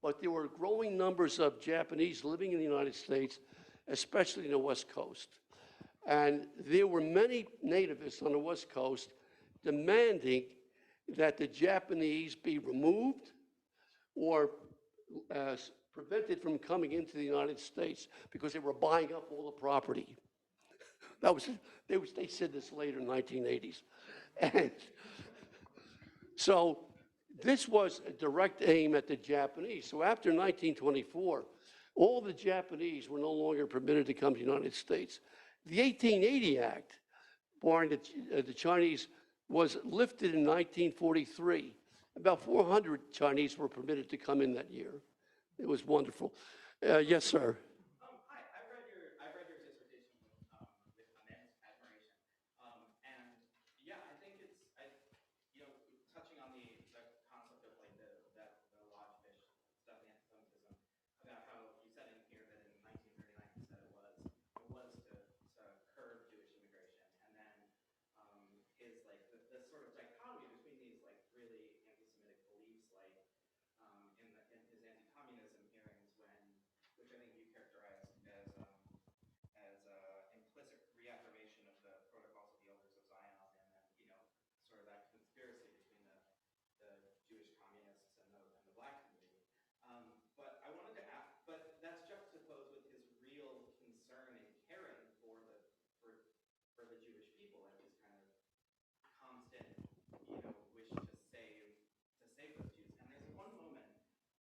But there were growing numbers of Japanese living in the United States, especially in the West Coast. And there were many nativists on the West Coast demanding that the Japanese be removed or prevented from coming into the United States because they were buying up all the property. They said this later in the 1980s. And so this was a direct aim at the Japanese. So after 1924, all the Japanese were no longer permitted to come to the United States. The 1880 Act, barring the Chinese, was lifted in 1943. About 400 Chinese were permitted to come in that year. It was wonderful. Yes, sir. Hi, I've read your dissertation with immense admiration, and yeah, I think touching on the concept of like the lodgefish stuff, the anti-Semitism, about how you said in here that in 1939 you said it was to curb Jewish immigration, and then is like the sort of dichotomy between these like really anti-Semitic beliefs, like in his anti-communism hearings, which I think you characterized as implicit reaffirmation of the protocols of the Elders of Zion, and then sort of that conspiracy between the Jewish communists and the black community. But I wanted to ask, but that's juxtaposed with his real concern and caring for the Jewish people and his kind of constant, wish to save those Jews. And there's one moment,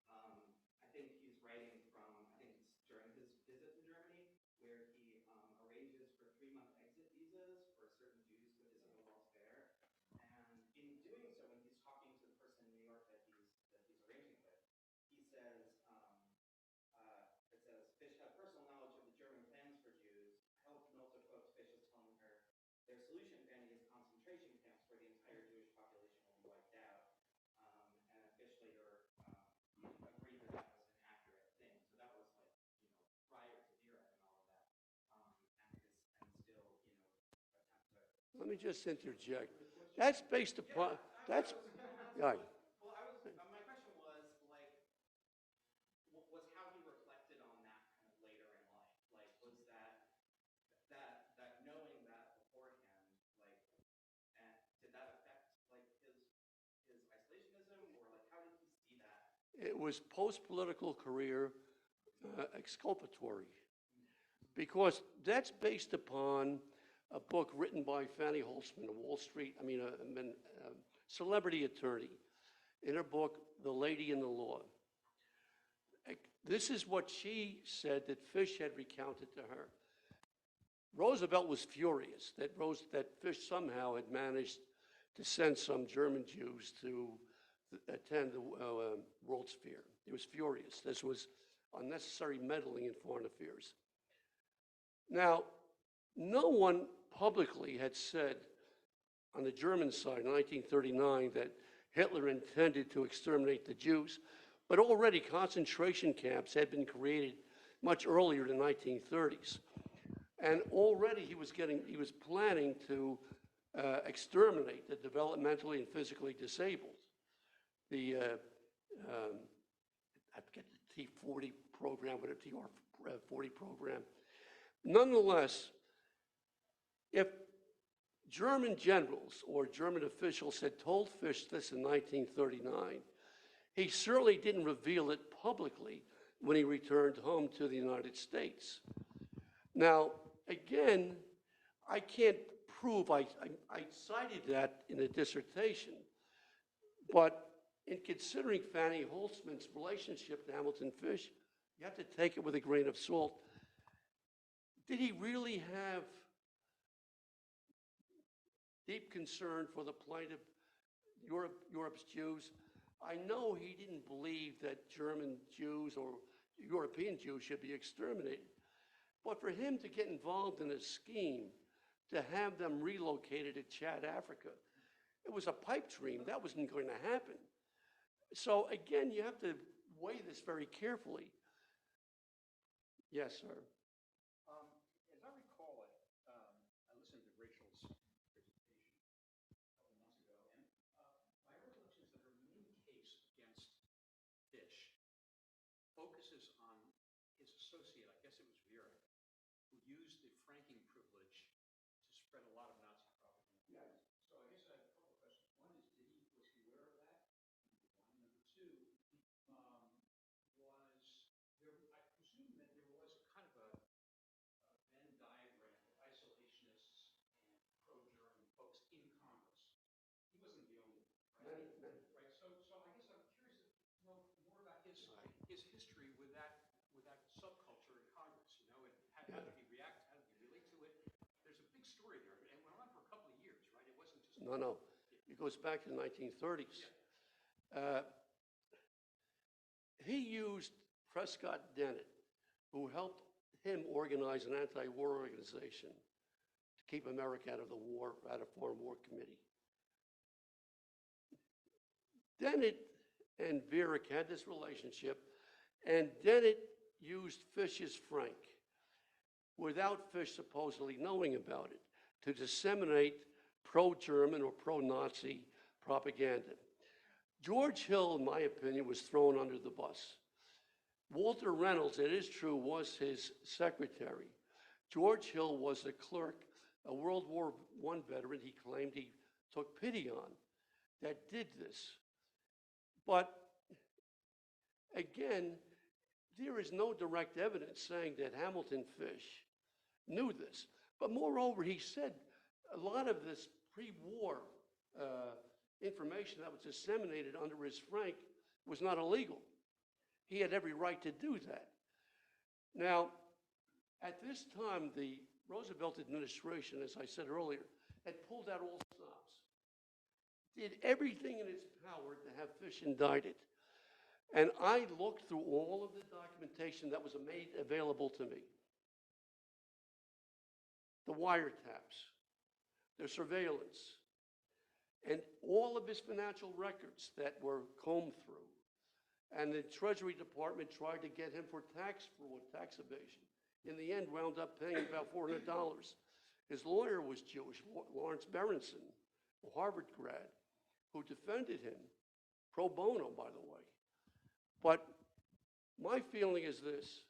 I think he's writing from, I think it's during his visit to Germany, where he arranges for 3-month exit visas for certain Jews with his in-laws there. And in doing so, when he's talking to the person in New York that he's arranging with, he says, Fish had personal knowledge of the German plans for Jews. Meltzer quotes Fish as telling her, their solution, Fanny, is concentration camps where the entire Jewish population will be wiped out. And Fish later agreed that that was an accurate thing. So that was like, prior to Dirac and all of that. And still, attempt to. Let me just interject. That's based upon, that's, right. Well, my question was like, was how he reflected on that kind of later in life. Like, was that knowing that beforehand, like, and did that affect like his isolationism, or like how did he see that? It was post-political career exculpatory, because that's based upon a book written by Fanny Holtzman, a celebrity attorney. in her book, The Lady and the Law. This is what she said that Fish had recounted to her. Roosevelt was furious that Fish somehow had managed to send some German Jews to attend the World's Fair. He was furious. This was unnecessary meddling in foreign affairs. Now, no one publicly had said on the German side in 1939 that Hitler intended to exterminate the Jews, but already concentration camps had been created much earlier in the 1930s. And already he was planning to exterminate the developmentally and physically disabled. The, I forget the T40 program, but a TR40 program. Nonetheless, if German generals or German officials had told Fish this in 1939, he certainly didn't reveal it publicly when he returned home to the United States. Now, again, I can't prove, I cited that in the dissertation, but in considering Fanny Holtzman's relationship to Hamilton Fish, you have to take it with a grain of salt. Did he really have deep concern for the plight of Europe's Jews? I know he didn't believe that German Jews or European Jews should be exterminated. But for him to get involved in a scheme to have them relocated to Chad, Africa, it was a pipe dream. That wasn't going to happen. So again, you have to weigh this very carefully. Yes, sir. As I recall it, I listened to Rachel's presentation a couple months ago, and my recollection is that her main case against Fish focuses on his associate, I guess it was Vera, who used the franking privilege to spread a lot of Nazi propaganda. Yes. So I guess I have a couple of questions. One is, was he aware of that? Number two, I presume that there was a kind of a Venn diagram of isolationists and pro-German folks in Congress. He wasn't the only one, right? Right. So I guess I'm curious to know more about his history with that subculture in Congress. You know, and how did he react? How did he relate to it? There's a big story there, and it went on for a couple of years, right? It wasn't just No. It goes back to the 1930s. Yeah. He used Prescott Dennett, who helped him organize an anti-war organization to keep America out of the war, out of Foreign War Committee. Dennett and Viereck had this relationship, and Dennett used Fish's frank, without Fish supposedly knowing about it, to disseminate pro-German or pro-Nazi propaganda. George Hill, in my opinion, was thrown under the bus. Walter Reynolds, it is true, was his secretary. George Hill was a clerk, a World War I veteran he claimed he took pity on, that did this. But again, there is no direct evidence saying that Hamilton Fish knew this. But moreover, he said a lot of this pre-war information that was disseminated under his frank was not illegal. He had every right to do that. Now, at this time, the Roosevelt administration, as I said earlier, had pulled out all stops, did everything in its power to have Fish indicted. And I looked through all of the documentation that was made available to me. The wiretaps, the surveillance, and all of his financial records that were combed through. And the Treasury Department tried to get him for tax fraud, tax evasion. In the end, wound up paying about $400. His lawyer was Jewish, Lawrence Berenson, a Harvard grad, who defended him, pro bono, by the way. But my feeling is this: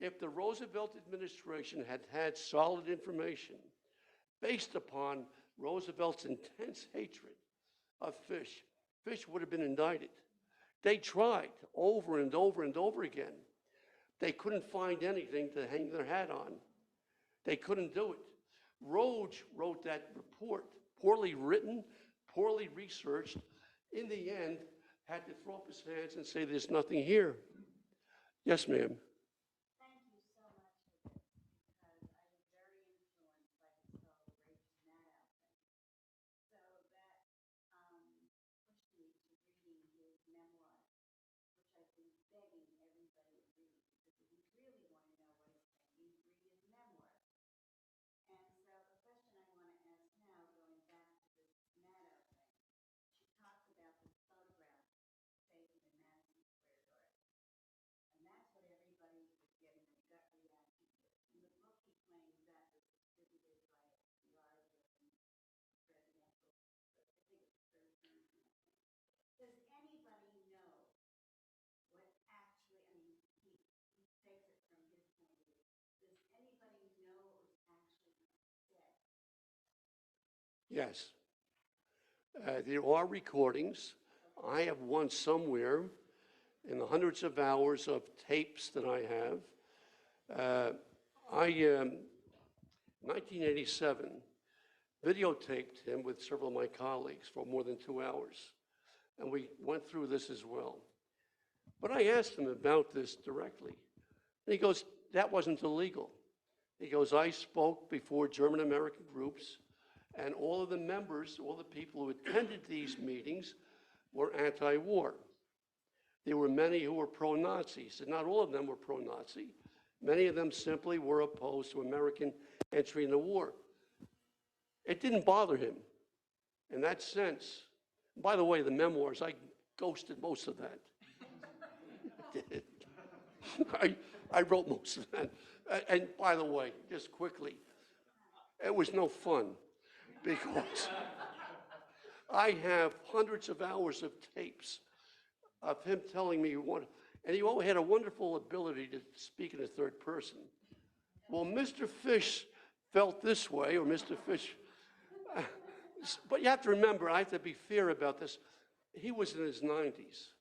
if the Roosevelt administration had had solid information based upon Roosevelt's intense hatred of Fish, Fish would have been indicted. They tried over and over and over again. They couldn't find anything to hang their hat on. They couldn't do it. Rhodes wrote that report, poorly written, poorly researched. In the end, had to throw up his hands and say, there's nothing here. Yes, ma'am. Thank you so much for this, because I was very influenced by this whole Rachel Maddow thing. So that pushed me to reading his memoirs, which I've been begging everybody to read, because if you really want to know what he's saying, read his memoirs. And so the question I want to ask now, going back to this Maddow thing, she talks about this photograph taken in Madison Square Garden. And that's what everybody was getting a gut reaction to. In the book, he claims that was distributed by a larger presidential, I think it's third term campaign. Does anybody know what actually, I mean, he takes it from his point of view. Does anybody know what was actually said? Yes. There are recordings. I have one somewhere in the hundreds of hours of tapes that I have. 1987, videotaped him with several of my colleagues for more than 2 hours. And we went through this as well. But I asked him about this directly. And he goes, that wasn't illegal. He goes, I spoke before German-American groups, and all of the members, all the people who attended these meetings were anti-war. There were many who were pro-Nazi. He said not all of them were pro-Nazi. Many of them simply were opposed to American entry in the war. It didn't bother him in that sense. By the way, the memoirs, I ghosted most of that. I wrote most of that. And by the way, just quickly, it was no fun because I have hundreds of hours of tapes of him telling me what, and he always had a wonderful ability to speak in the third person. Well, Mr. Fish felt this way, or Mr. Fish, but you have to remember, I have to be fair about this, he was in his 90s.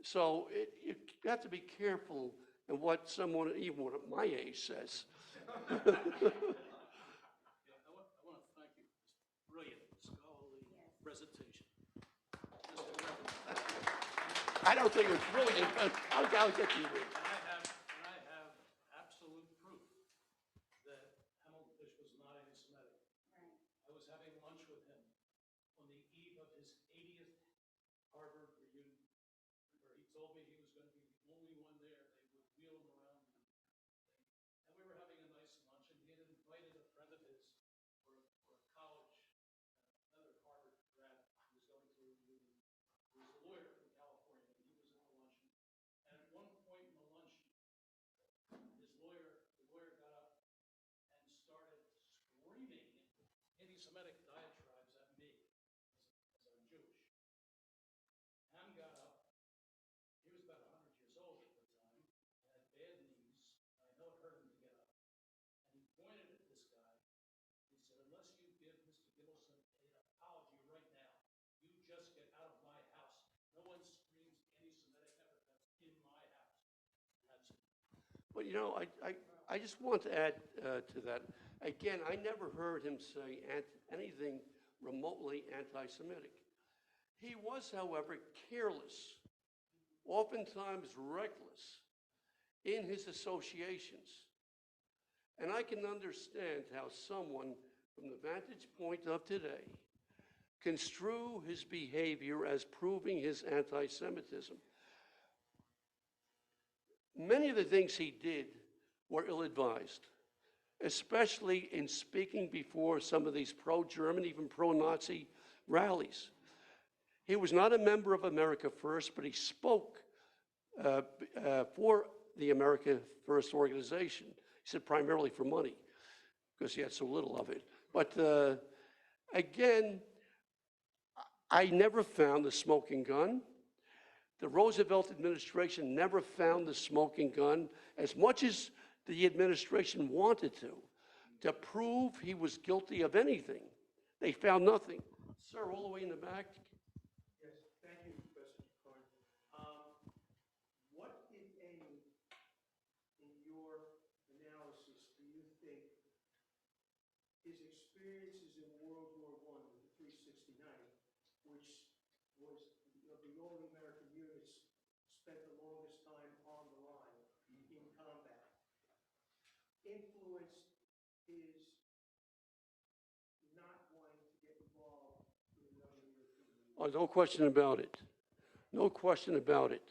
So you have to be careful in what someone, even at my age, says. I want to thank you for this brilliant scholarly presentation. I don't think it was brilliant, but I'll get to you. And I have absolute proof that Hamilton Fish was not anti-Semitic. Right. I was having lunch with him on the eve of his 80th Harvard reunion, where he told me he was going to be the only one there. They would wheel him around. And we were having a nice lunch, and he had invited a friend of his for a college, another Harvard grad who was going to a reunion, who was a lawyer from California, and he was at the luncheon. And at one point in the luncheon, the lawyer got up and started screaming anti-Semitic diatribes at me, as I'm Jewish. Ham got up. He was about 100 years old at the time, had bad knees. I know it hurt him to get up. And he pointed at this guy. He said, unless you give Mr. Gibbelson an apology right now, you just get out of my house. No one screams anti-Semitic epithets in my house. That's it. But you know, I just want to add to that. Again, I never heard him say anything remotely anti-Semitic. He was, however, careless, oftentimes reckless in his associations. And I can understand how someone, from the vantage point of today, construe his behavior as proving his anti-Semitism. Many of the things he did were ill-advised, especially in speaking before some of these pro-German, even pro-Nazi rallies. He was not a member of America First, but he spoke for the America First organization. He said primarily for money, because he had so little of it. But again, I never found the smoking gun. The Roosevelt administration never found the smoking gun, as much as the administration wanted to prove he was guilty of anything. They found nothing. Sir, all the way in the back. Yes, thank you, Professor Troncone. What, if any, in your analysis, do you think his experiences in World War I with the 369, which was the of the all-American units spent the longest time on the line in combat. Influence is not wanting to get involved with another European unit. Oh, no question about it. No question about it.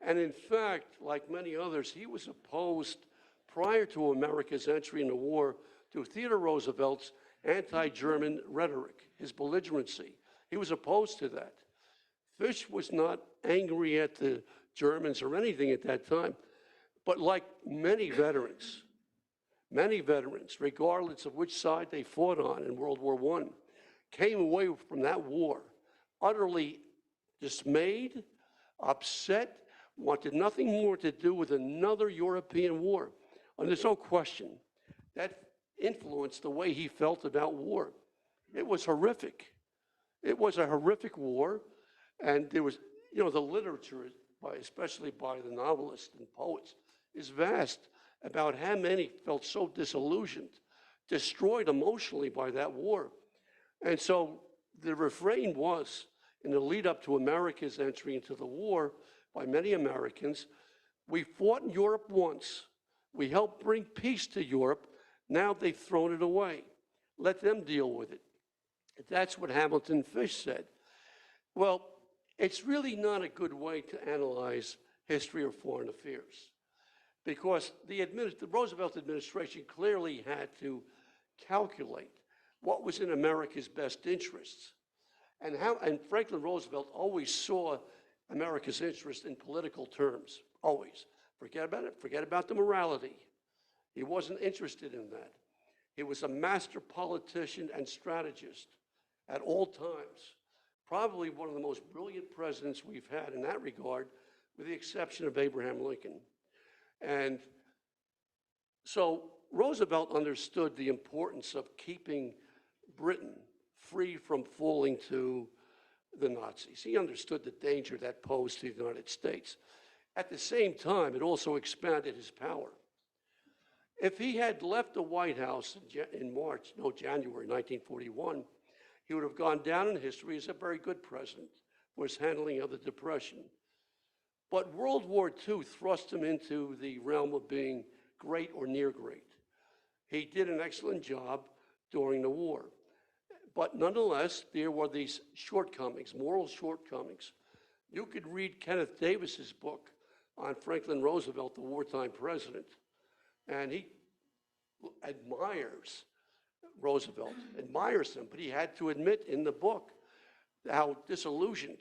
And in fact, like many others, he was opposed prior to America's entry in the war to Theodore Roosevelt's anti-German rhetoric, his belligerency. He was opposed to that. Fish was not angry at the Germans or anything at that time, but like many veterans, regardless of which side they fought on in World War I, came away from that war utterly dismayed, upset, wanted nothing more to do with another European war. And there's no question that influenced the way he felt about war. It was horrific. It was a horrific war, and there was, the literature, especially by the novelists and poets, is vast about how many felt so disillusioned, destroyed emotionally by that war. And so the refrain was, in the lead up to America's entry into the war, by many Americans, we fought in Europe once. We helped bring peace to Europe. Now they've thrown it away. Let them deal with it. That's what Hamilton Fish said. Well, it's really not a good way to analyze history or foreign affairs, because the Roosevelt administration clearly had to calculate what was in America's best interests. And Franklin Roosevelt always saw America's interest in political terms, always. Forget about it, forget about the morality. He wasn't interested in that. He was a master politician and strategist at all times. Probably one of the most brilliant presidents we've had in that regard, with the exception of Abraham Lincoln. And so Roosevelt understood the importance of keeping Britain free from falling to the Nazis. He understood the danger that posed to the United States. At the same time, it also expanded his power. If he had left the White House in January 1941, he would have gone down in history as a very good president for his handling of the Depression. But World War II thrust him into the realm of being great or near great. He did an excellent job during the war. But nonetheless, there were these shortcomings, moral shortcomings. You could read Kenneth Davis's book on Franklin Roosevelt, the wartime president, and he admires Roosevelt, admires him, but he had to admit in the book how disillusioned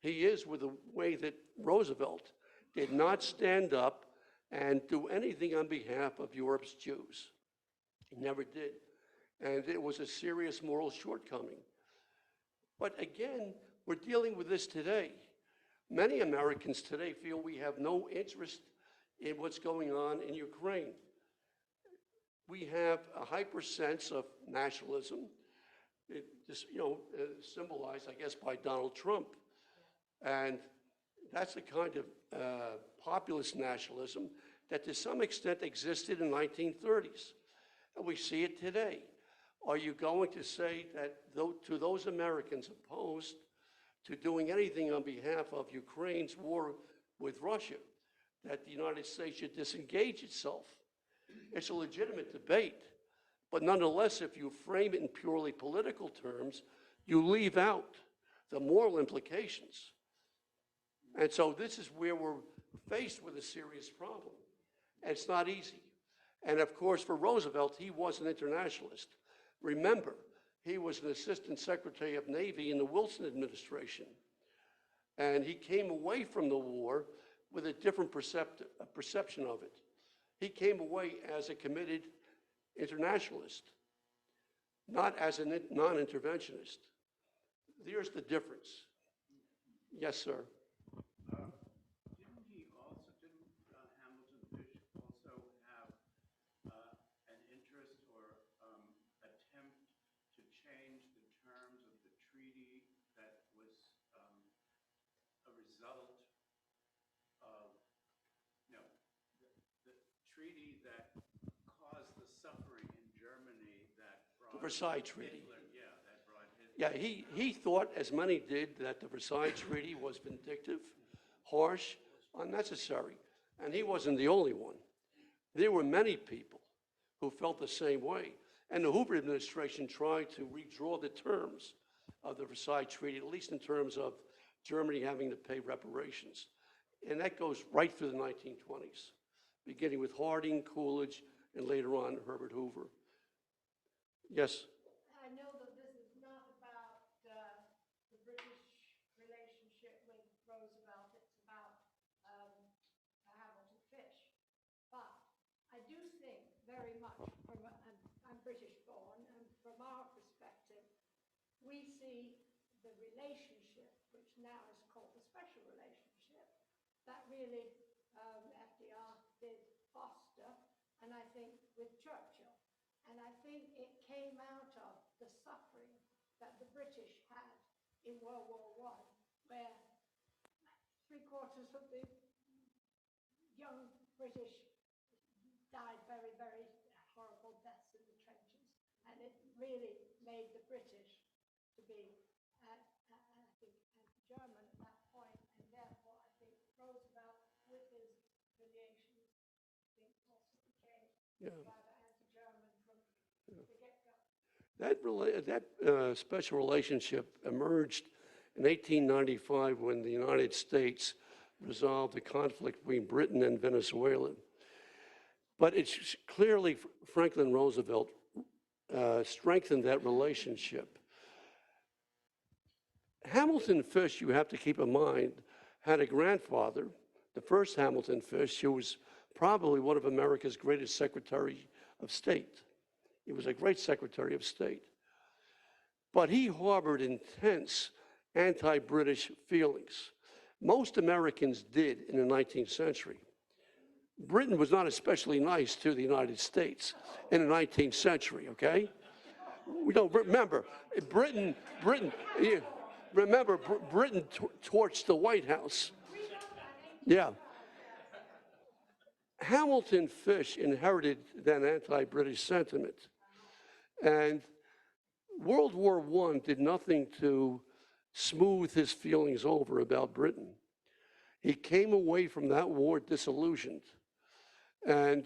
he is with the way that Roosevelt did not stand up and do anything on behalf of Europe's Jews. He never did. And it was a serious moral shortcoming. But again, we're dealing with this today. Many Americans today feel we have no interest in what's going on in Ukraine. We have a hyper sense of nationalism, symbolized, I guess, by Donald Trump. And that's the kind of populist nationalism that to some extent existed in the 1930s. And we see it today. Are you going to say that to those Americans opposed to doing anything on behalf of Ukraine's war with Russia, that the United States should disengage itself? It's a legitimate debate, but nonetheless, if you frame it in purely political terms, you leave out the moral implications. And so this is where we're faced with a serious problem. And it's not easy. And of course, for Roosevelt, he was an internationalist. Remember, he was an assistant secretary of Navy in the Wilson administration. And he came away from the war with a different perception of it. He came away as a committed internationalist, not as a non-interventionist. There's the difference. Yes, sir. Didn't Hamilton Fish also have an interest or attempt to change the terms of the treaty that was a result of, the treaty that caused the suffering in Germany that brought The Versailles Treaty. Hitler, that brought Hitler Yeah, he thought, as many did, that the Versailles Treaty was vindictive, harsh, unnecessary. And he wasn't the only one. There were many people who felt the same way. And the Hoover administration tried to redraw the terms of the Versailles Treaty, at least in terms of Germany having to pay reparations. And that goes right through the 1920s, beginning with Harding, Coolidge, and later on Herbert Hoover. Yes? I know that this is not about the British relationship with Roosevelt. It's about Hamilton Fish. But I do think very much I'm British born, and from our perspective, we see the relationship, which now is called the special relationship, that really FDR did foster, and I think with Churchill. And I think it came out of the suffering that the British had in World War I, where 3/4 of the young British died very, very horrible deaths in the trenches. And it really made the British to be, I think, anti-German at that point. And therefore, I think Roosevelt, with his affiliations, I think also became rather anti-German from the get-go. That special relationship emerged in 1895 when the United States resolved the conflict between Britain and Venezuela. But it's clearly Franklin Roosevelt strengthened that relationship. Hamilton Fish, you have to keep in mind, had a grandfather, the first Hamilton Fish, who was probably one of America's greatest Secretary of State. He was a great Secretary of State. But he harbored intense anti-British feelings. Most Americans did in the 19th century. Britain was not especially nice to the United States in the 19th century, okay? We don't remember, Britain torched the White House. Yeah. Hamilton Fish inherited that anti-British sentiment. And World War I did nothing to smooth his feelings over about Britain. He came away from that war disillusioned. And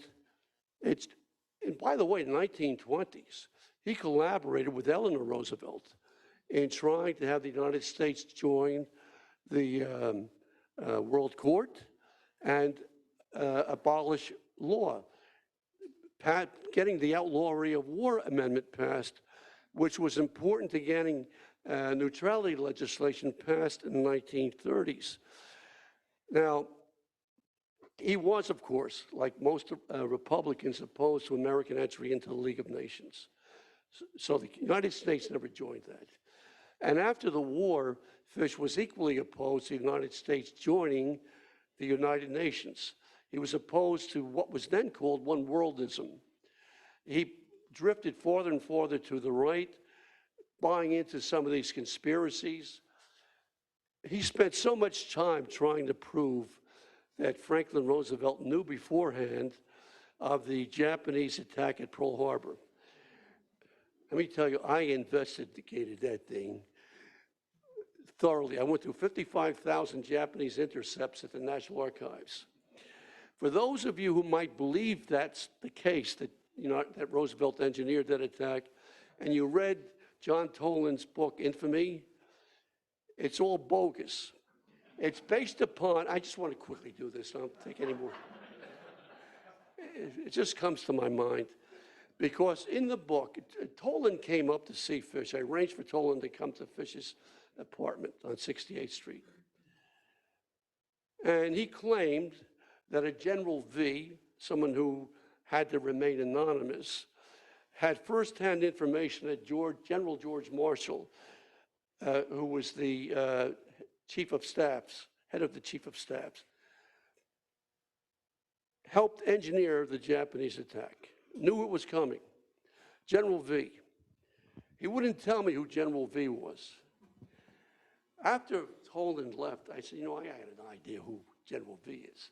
by the way, in the 1920s, he collaborated with Eleanor Roosevelt in trying to have the United States join the World Court and abolish law, getting the outlawry of war amendment passed, which was important to getting neutrality legislation passed in the 1930s. Now, he was, of course, like most Republicans, opposed to American entry into the League of Nations. So the United States never joined that. And after the war, Fish was equally opposed to the United States joining the United Nations. He was opposed to what was then called one worldism. He drifted farther and farther to the right, buying into some of these conspiracies. He spent so much time trying to prove that Franklin Roosevelt knew beforehand of the Japanese attack at Pearl Harbor. Let me tell you, I investigated that thing thoroughly. I went through 55,000 Japanese intercepts at the National Archives. For those of you who might believe that's the case, that, that Roosevelt engineered that attack, and you read John Toland's book, Infamy, it's all bogus. It's based upon, I just want to quickly do this, I don't take any more. It just comes to my mind. Because in the book, Toland came up to see Fish. I arranged for Toland to come to Fish's apartment on 68th Street. And he claimed that a General V, someone who had to remain anonymous, had firsthand information that General George Marshall, who was the Chief of Staffs, head of the Chief of Staffs, helped engineer the Japanese attack, knew it was coming. General V. He wouldn't tell me who General V was. After Toland left, I said, I had an idea who General V is.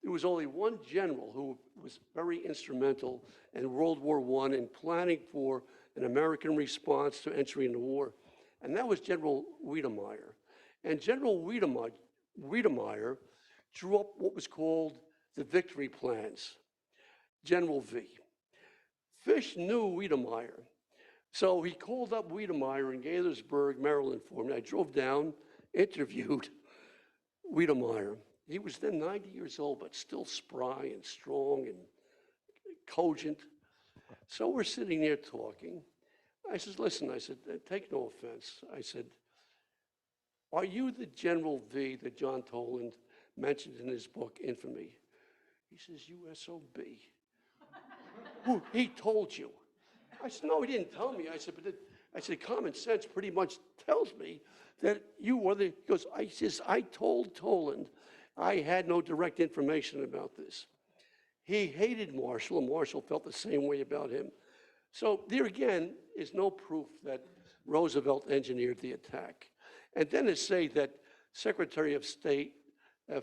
there was only one general who was very instrumental in World War I in planning for an American response to entering the war, and that was General Wedemeyer. And General Wedemeyer drew up what was called the victory plans, General V. Fish knew Wedemeyer, so he called up Wedemeyer in Gaithersburg, Maryland for me. I drove down, interviewed Wedemeyer. He was then 90 years old, but still spry and strong and cogent. So we're sitting there talking. I said, listen, I said, take no offense. I said, are you the General V that John Toland mentioned in his book, Infamy? He says, USOB. Who, he told you? I said, no, he didn't tell me. I said, common sense pretty much tells me that you were the, he goes, I told Toland I had no direct information about this. He hated Marshall, and Marshall felt the same way about him. So there again is no proof that Roosevelt engineered the attack. And then to say that Secretary of State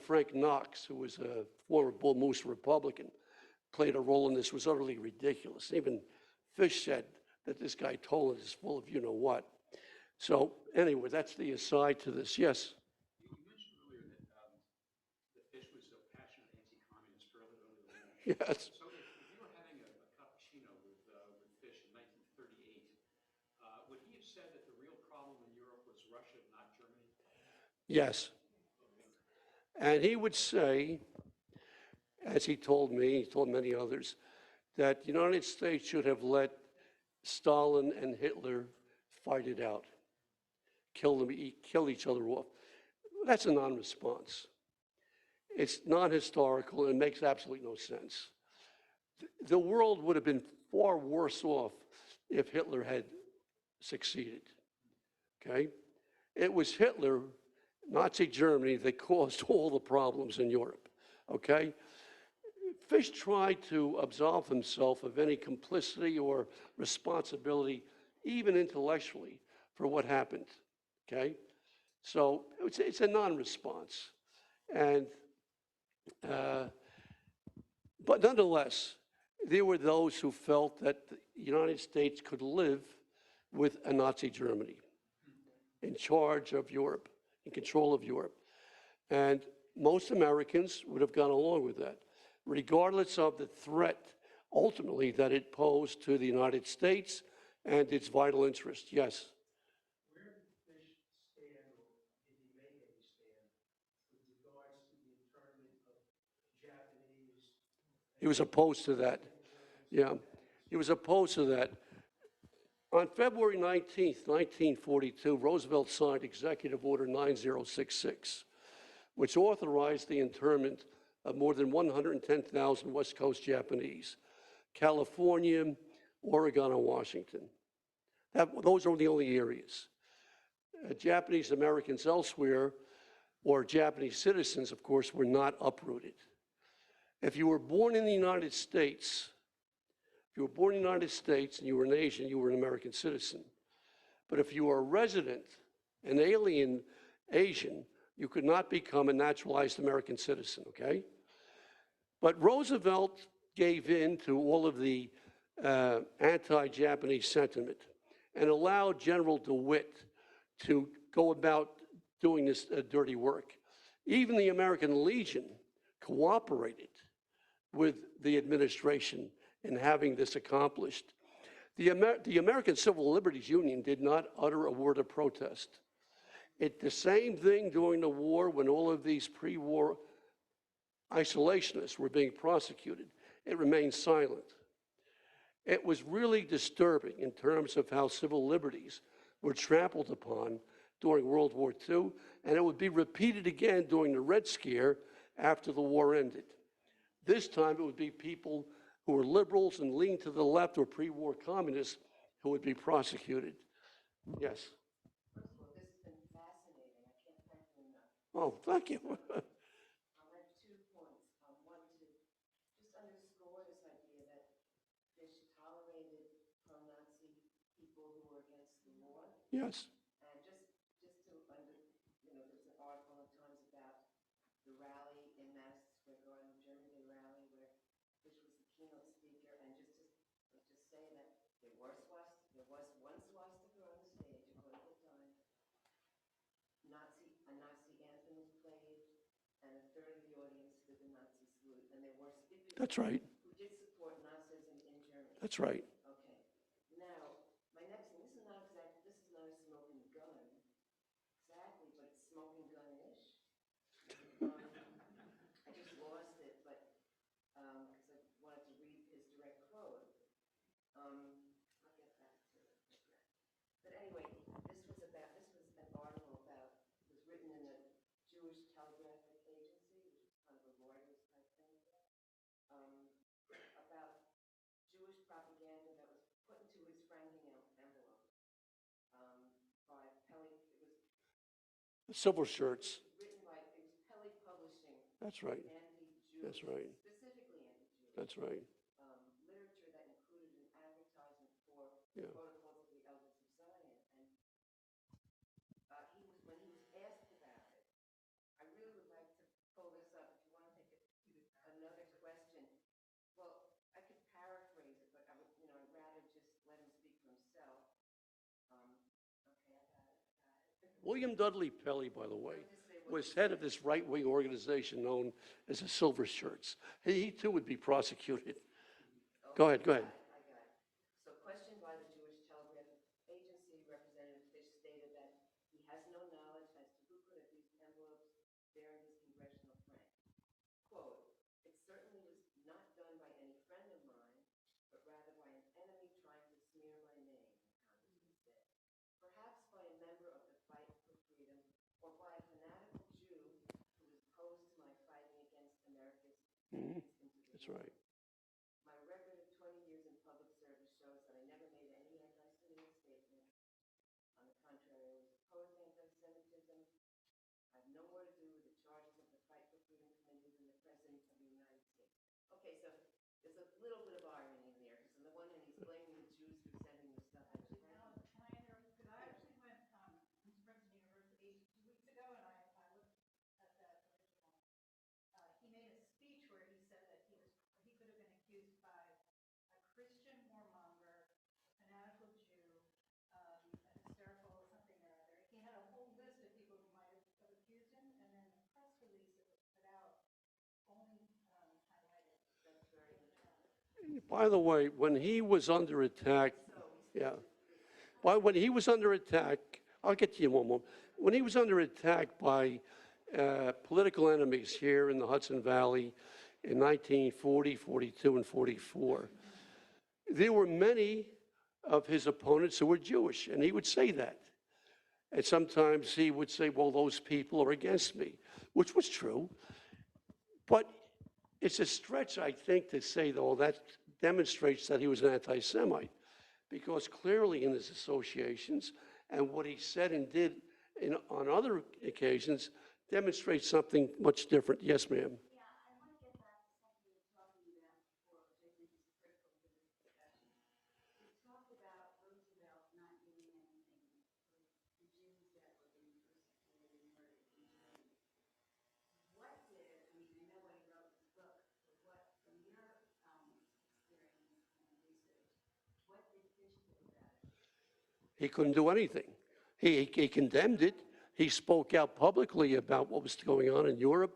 Frank Knox, who was a former Bull Moose Republican, played a role in this was utterly ridiculous. Even Fish said that this guy Toland is full of you-know-what. So anyway, that's the aside to this. Yes? You mentioned earlier that Fish was a passionate anti-communist early on. Yes. So if you were having a cappuccino with Fish in 1938, would he have said that the real problem in Europe was Russia, not Germany? Yes. And he would say, as he told me, he told many others, that the United States should have let Stalin and Hitler fight it out, kill each other off. That's a non-response. It's non-historical and it makes absolutely no sense. The world would have been far worse off if Hitler had succeeded, okay? It was Hitler, Nazi Germany, that caused all the problems in Europe, okay? Fish tried to absolve himself of any complicity or responsibility, even intellectually, for what happened, okay? So it's a non-response. And, but nonetheless, there were those who felt that the United States could live with a Nazi Germany in charge of Europe, in control of Europe. And most Americans would have gone along with that, regardless of the threat, ultimately, that it posed to the United States and its vital interest. Yes? Where did Fish stand, or did he make any stand, with regards to the internment of Japanese? He was opposed to that. Yeah, he was opposed to that. On February 19th, 1942, Roosevelt signed Executive Order 9066, which authorized the internment of more than 110,000 West Coast Japanese, California, Oregon, and Washington. Those are the only areas. Japanese Americans elsewhere, or Japanese citizens, of course, were not uprooted. If you were born in the United States, if you were born in the United States and you were an Asian, you were an American citizen. But if you were a resident, an alien Asian, you could not become a naturalized American citizen, okay? But Roosevelt gave in to all of the anti-Japanese sentiment and allowed General DeWitt to go about doing this dirty work. Even the American Legion cooperated with the administration in having this accomplished. The American Civil Liberties Union did not utter a word of protest. The same thing during the war when all of these pre-war isolationists were being prosecuted. It remained silent. It was really disturbing in terms of how civil liberties were trampled upon during World War II, and it would be repeated again during the Red Scare after the war ended. This time it would be people who were liberals and leaned to the left or pre-war communists who would be prosecuted. Yes? First of all, this has been fascinating. I can't thank you enough. Oh, thank you. I have 2 points. One, to just underscore this idea that Fish tolerated pro-Nazi people who were against the war. Yes. And just to there's an article in Times about the rally in Madison Square Garden, New a Nazi anthem was played, and a third of the audience did the Nazi salute, and there were speakers That's right. who did support Nazism in Germany. That's right. Okay. Now, my next thing, this is not a smoking gun, exactly, but it's smoking gun-ish. I just lost it, but, because I wanted to read his direct quote. I'll get back to it. But anyway, this was an article about, it was written in a Jewish telegraphic agency, which was kind of a Reuters type thing, about Jewish propaganda that was put into his franking envelope by Peli. Silver shirts. Written by, it was Peli Publishing. That's right. Anti-Jewish. That's right. Specifically anti-Jewish. That's right. Literature that included an advertisement for Yeah. Protocols of the Elders of Zion. And when he was asked about it, I really would like to pull this up if you want to take another question. Well, I could paraphrase it, but I'd rather just let him speak for himself. Okay, I got it. William Dudley Pelley, by the way, was head of this right-wing organization known as the Silver Shirts. He too would be prosecuted. Go ahead. I got it. So, questioned by the Jewish Telegraphic Agency, Representative Fish stated that he has no knowledge as to who could have used envelopes bearing his congressional frank. Quote, "It certainly was not done by any friend of mine, but rather by an enemy trying to smear my name," Congressman said. "Perhaps by a member of the Fight for Freedom or by a fanatical Jew who was opposed to my fighting against America's entrance into the That's right. My record of 20 years in public service shows that I never made any anti-Semitic statement. On the contrary, I was opposed to anti-Semitism. I have no more to do with the charges of the Fight for Freedom Committee than the President of the United States." Okay, so there's a little bit of irony in there, because on the one hand, he's blaming the Jews for sending the stuff out of Can I interrupt? Because I actually went to Princeton University 2 weeks ago, and I looked at that original. He made a speech where he said that he could have been accused by a Christian warmonger, a fanatical Jew, a hysterical something or other. He had a whole list of people who might have accused him, and then the press release that was put out only highlighted. That's very interesting. By the way, when he was under attack, yeah. When he was under attack, I'll get to you in one moment. When he was under attack by political enemies here in the Hudson Valley in 1940, 42, and 44, there were many of his opponents who were Jewish, and he would say that. And sometimes he would say, well, those people are against me, which was true. But it's a stretch, I think, to say, though, that demonstrates that he was an anti-Semite, because clearly in his associations and what he said and did on other occasions demonstrates something much different. Yes, ma'am. Yeah, I want to get back to something you were talking about before, which I think is critical to this discussion. You talked about Roosevelt not doing anything for the Jews that were being persecuted and murdered in Germany. What did, I mean, I know what he wrote in his book, but what, from your experience and research, what did Fish do about it? He couldn't do anything. He condemned it. He spoke out publicly about what was going on in Europe.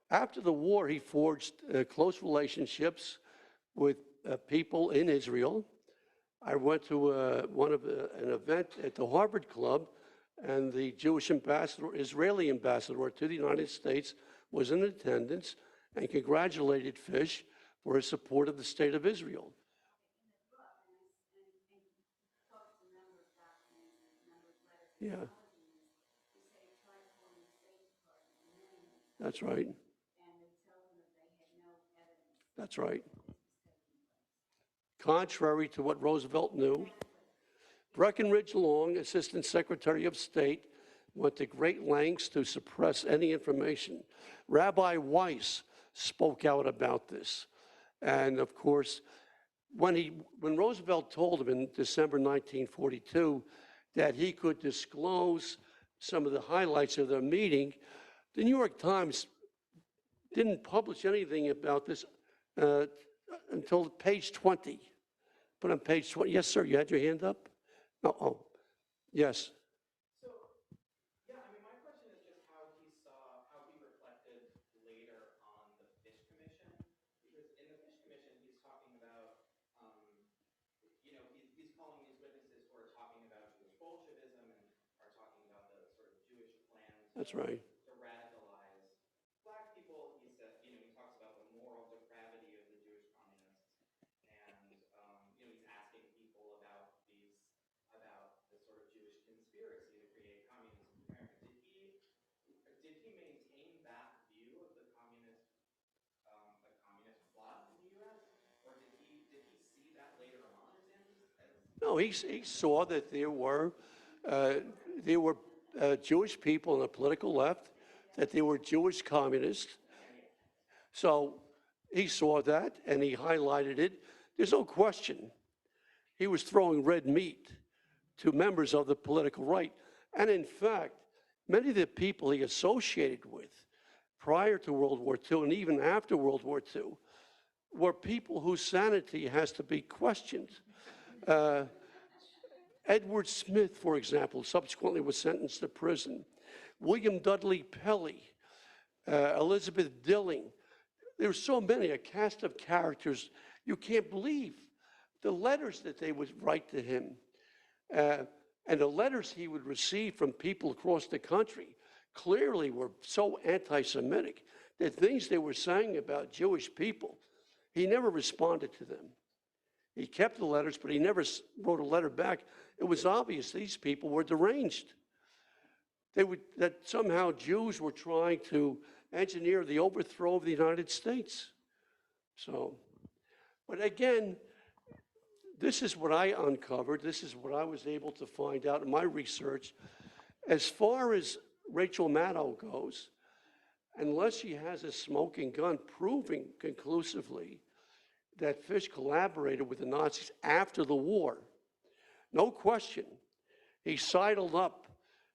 After the war, he forged close relationships with people in Israel. I went to an event at the Harvard Club, and the Jewish ambassador, Israeli ambassador to the United States, was in attendance and congratulated Fish for his support of the state of Israel. Yeah. That's right. That's right. Contrary to what Roosevelt knew, Breckinridge Long, Assistant Secretary of State, went to great lengths to suppress any information. Rabbi Weiss spoke out about this. And of course, when Roosevelt told him in December 1942 that he could disclose some of the highlights of their meeting, the New York Times didn't publish anything about this until page 20. But on page 20, yes, sir, you had your hand up? Oh, yes. So, yeah, I mean, my That's right. to radicalize black people. He said, he talks about the moral depravity of the Jewish communists, and he's asking people about the sort of Jewish conspiracy to create communism in America. Did he maintain that view of the communist plot in the U.S., or did he see that later on No, he saw that there were Jewish people on the political left, that there were Jewish communists. So he saw that and he highlighted it. There's no question he was throwing red meat to members of the political right. And in fact, many of the people he associated with prior to World War II and even after World War II were people whose sanity has to be questioned. Edward Smith, for example, subsequently was sentenced to prison. William Dudley Pelley, Elizabeth Dilling. There were so many, a cast of characters you can't believe. The letters that they would write to him and the letters he would receive from people across the country clearly were so anti-Semitic that things they were saying about Jewish people, he never responded to them. He kept the letters, but he never wrote a letter back. It was obvious these people were deranged. That somehow Jews were trying to engineer the overthrow of the United States. So, but again, this is what I uncovered. This is what I was able to find out in my research. As far as Rachel Maddow goes, unless she has a smoking gun proving conclusively that Fish collaborated with the Nazis after the war, no question, he sidled up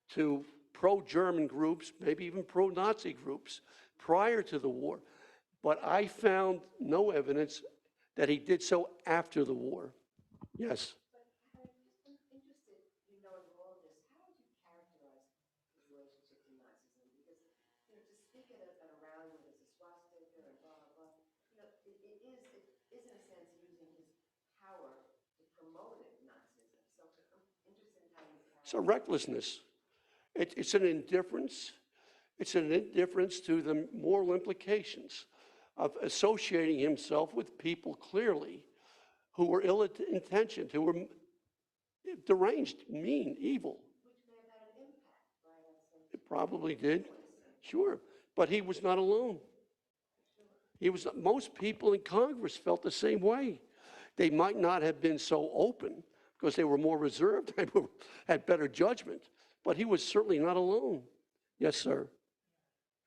to pro-German groups, maybe even pro-Nazi groups prior to the war. But I found no evidence that he did so after the war. Yes? But I'm just interested, in all of this, how would you characterize his relationship to Nazism? Because, to speak at a rally where there's a swastika and blah, blah, blah, it is in a sense using his power to promote Nazism. So I'm interested in how you characterize. It's a recklessness. It's an indifference. It's an indifference to the moral implications of associating himself with people clearly who were ill-intentioned, who were deranged, mean, evil. Which may have had an impact, right? It probably did, sure. But he was not alone. Most people in Congress felt the same way. They might not have been so open because they were more reserved, had better judgment, but he was certainly not alone. Yes, sir.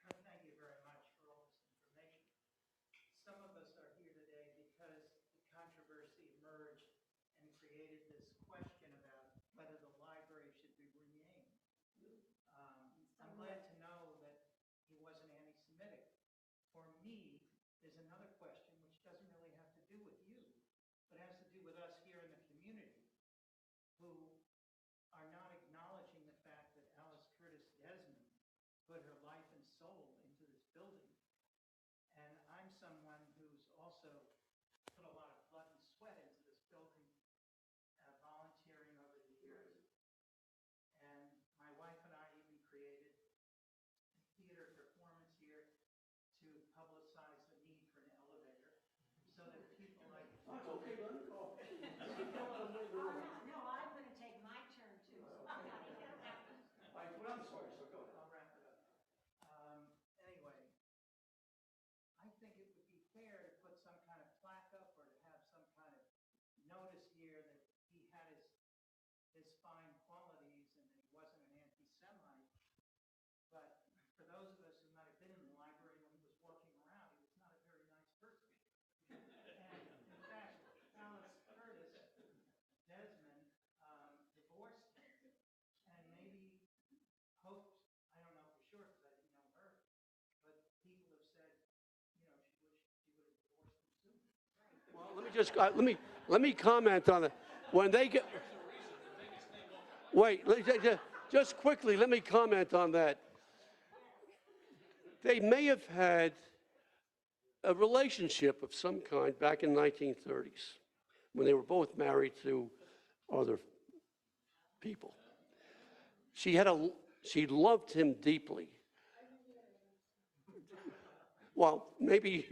Thank you very much for all this information. Some of us are here today because the controversy emerged and created this question about whether the library should be renamed. I'm glad to know that he wasn't anti-Semitic. For me, there's another question which doesn't really have to do with you, but has to do with us here in the community who are not acknowledging the fact that Alice Curtis Desmond put her life and soul into this building. And I'm someone who's also put a lot of blood and sweat into this building, volunteering over the years. And my wife and I even created a theater performance here to publicize the need for an elevator so that people like... Oh, okay, let me go. No, I'm going to take my turn too. I'm sorry, so go ahead. I'll wrap it up. Anyway, I think it would be fair to put some kind of plaque up or to have some kind of notice here that he had his fine qualities and that he wasn't an anti-Semite. But for those of us who might have been in the library when he was walking around, he was not a very nice person. And in fact, Alice Curtis Desmond divorced him and maybe hoped, I don't know for sure because I didn't know her, but people have said, she wished she would have divorced him sooner. Well, let me comment on it. When they get, wait, just quickly, let me comment on that. They may have had a relationship of some kind back in the 1930s when they were both married to other people. She had She loved him deeply. Well, maybe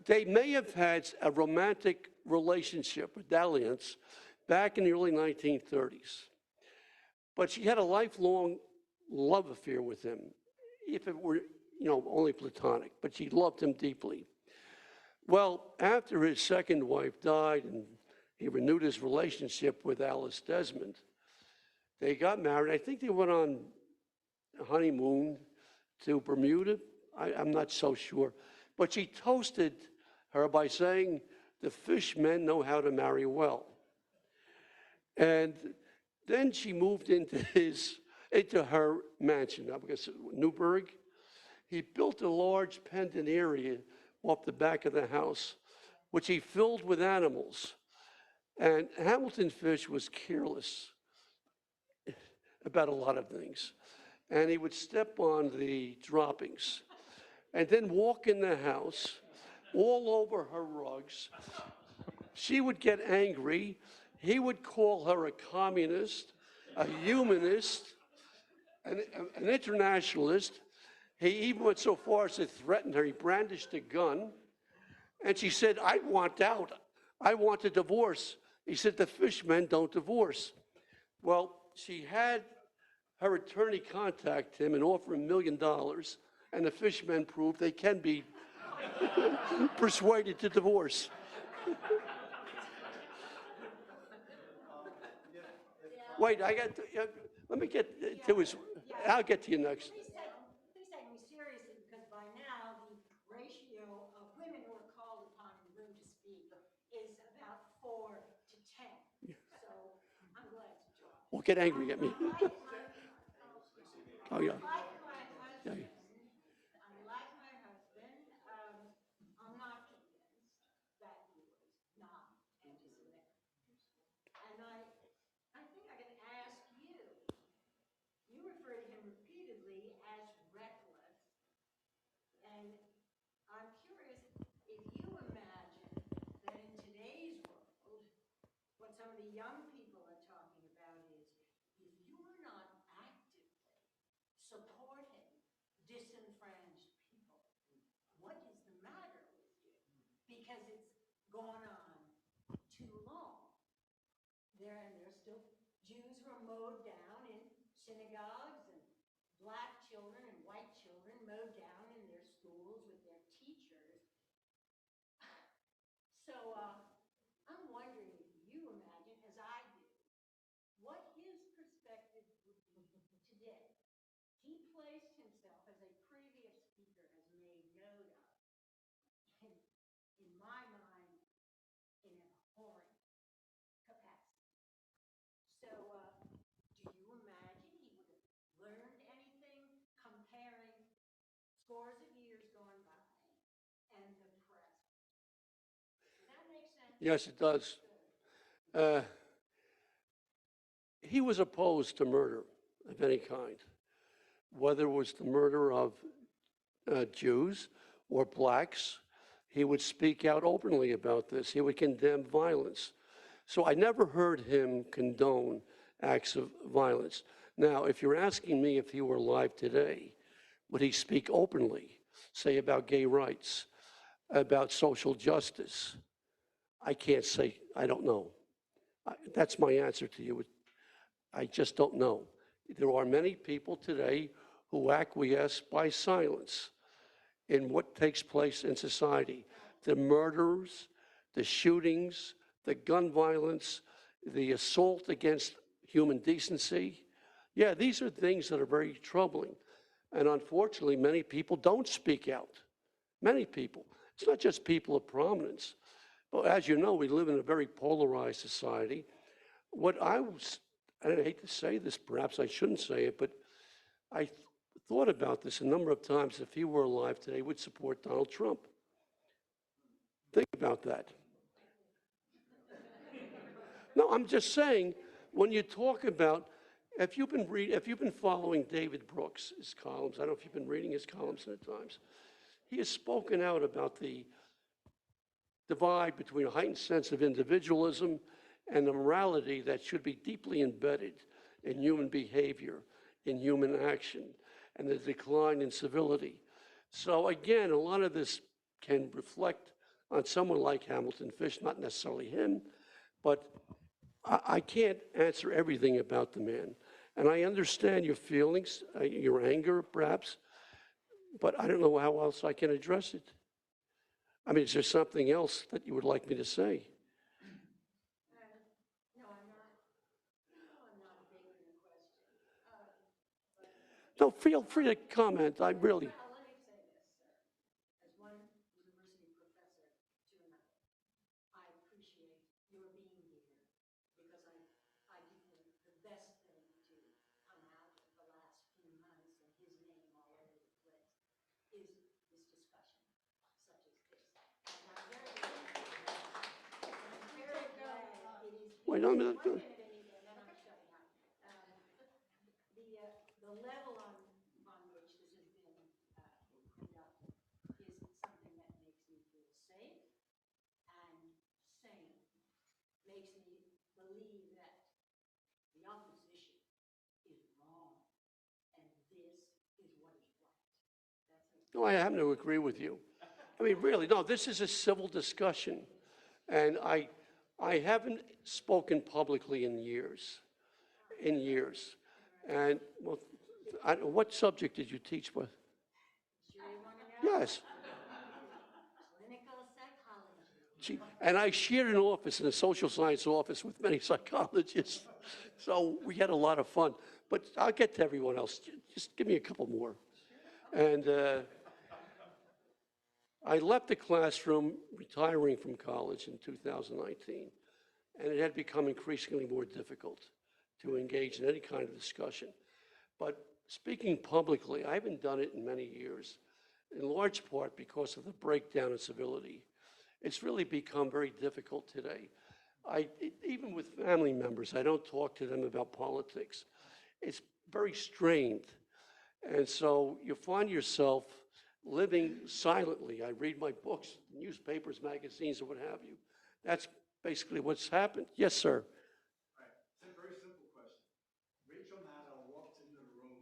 they may have had a romantic relationship, a dalliance, back in the early 1930s. But she had a lifelong love affair with him, if it were, only platonic, but she loved him deeply. Well, after his second wife died and he renewed his relationship with Alice Desmond, they got married. I think they went on a honeymoon to Bermuda. I'm not so sure. But she toasted her by saying, the fish men know how to marry well. And then she moved into her mansion, I guess Newburgh. He built a large pendant area off the back of the house, which he filled with animals. And Hamilton Fish was careless about a lot of things. And he would step on the droppings and then walk in the house all over her rugs. She would get angry. He would call her a communist, a humanist, an internationalist. He even went so far as to threaten her. He brandished a gun. And she said, I want out. I want a divorce. He said, the fishmen don't divorce. Well, she had her attorney contact him and offer him $1 million. And the fishmen proved they can be persuaded to divorce. Wait, let me get to his, I'll get to you next. Please take me seriously, because by now the ratio of women who are called upon in the room to speak is about 4 to 10. So I'm glad to join. Well, get angry at me. Oh, yeah. Unlike my husband, I'm not convinced that he was not anti-Semitic. And I think I can ask you, you refer to him repeatedly as reckless, and I'm curious if you imagine that in today's world, what some of the young people are talking about is, if you're not actively supporting disenfranchised people, what is the matter with you? Because it's gone on too long. There's still Jews who are mowed down in synagogues, and black children and white children mowed down in their schools with their teachers. So I'm wondering if you imagine, as I do, what his perspective would be today. He placed himself, as a previous speaker has made note of, in my mind, in an abhorrent capacity. So do you imagine he would have learned anything comparing scores of years gone by and the present? Does that make sense? Yes, it does. He was opposed to murder of any kind, whether it was the murder of Jews or blacks. He would speak out openly about this. He would condemn violence. So I never heard him condone acts of violence. Now, if you're asking me if he were alive today, would he speak openly, say about gay rights, about social justice? I can't say, I don't know. That's my answer to you. I just don't know. There are many people today who acquiesce by silence in what takes place in society. The murders, the shootings, the gun violence, the assault against human decency. Yeah, these are things that are very troubling. And unfortunately, many people don't speak out. Many people. It's not just people of prominence. But as you know, we live in a very polarized society. What I hate to say this, perhaps I shouldn't say it, but I thought about this a number of times. If he were alive today, would support Donald Trump. Think about that. No, I'm just saying, when you talk about, if you've been following David Brooks, his columns, I don't know if you've been reading his columns at times, he has spoken out about the divide between a heightened sense of individualism and the morality that should be deeply embedded in human behavior, in human action, and the decline in civility. So again, a lot of this can reflect on someone like Hamilton Fish, not necessarily him, but I can't answer everything about the man. And I understand your feelings, your anger perhaps, but I don't know how else I can address it. I mean, is there something else that you would like me to say? No, I'm not. No, I'm not evading the question. No, feel free to comment. I really. Well, let me say this, sir. As one university professor to another, I appreciate your being here because I think the best thing to come out of the last few months and his name all over the place is this discussion, such as this. And I'm very glad it is. Wait, no, no, no. 1 minute, Anita, and then I'm shutting up. The level on which this has been conducted is something that makes me feel safe and sane. Makes me believe that the opposition is wrong and this is what is right. That's it. No, I happen to agree with you. I mean, really, no, this is a civil discussion. And I haven't spoken publicly in years. And, well, what subject did you teach with? Sure you want to know? Yes. Clinical psychology. Gee, and I shared an office in a social science office with many psychologists. So we had a lot of fun. But I'll get to everyone else. Just give me a couple more. And I left the classroom retiring from college in 2019. And it had become increasingly more difficult to engage in any kind of discussion. But speaking publicly, I haven't done it in many years, in large part because of the breakdown in civility. It's really become very difficult today. Even with family members, I don't talk to them about politics. It's very strained. And so you find yourself living silently. I read my books, newspapers, magazines, or what have you. That's basically what's happened. Yes, sir. Right. It's a very simple question. Rachel Maddow walked into the room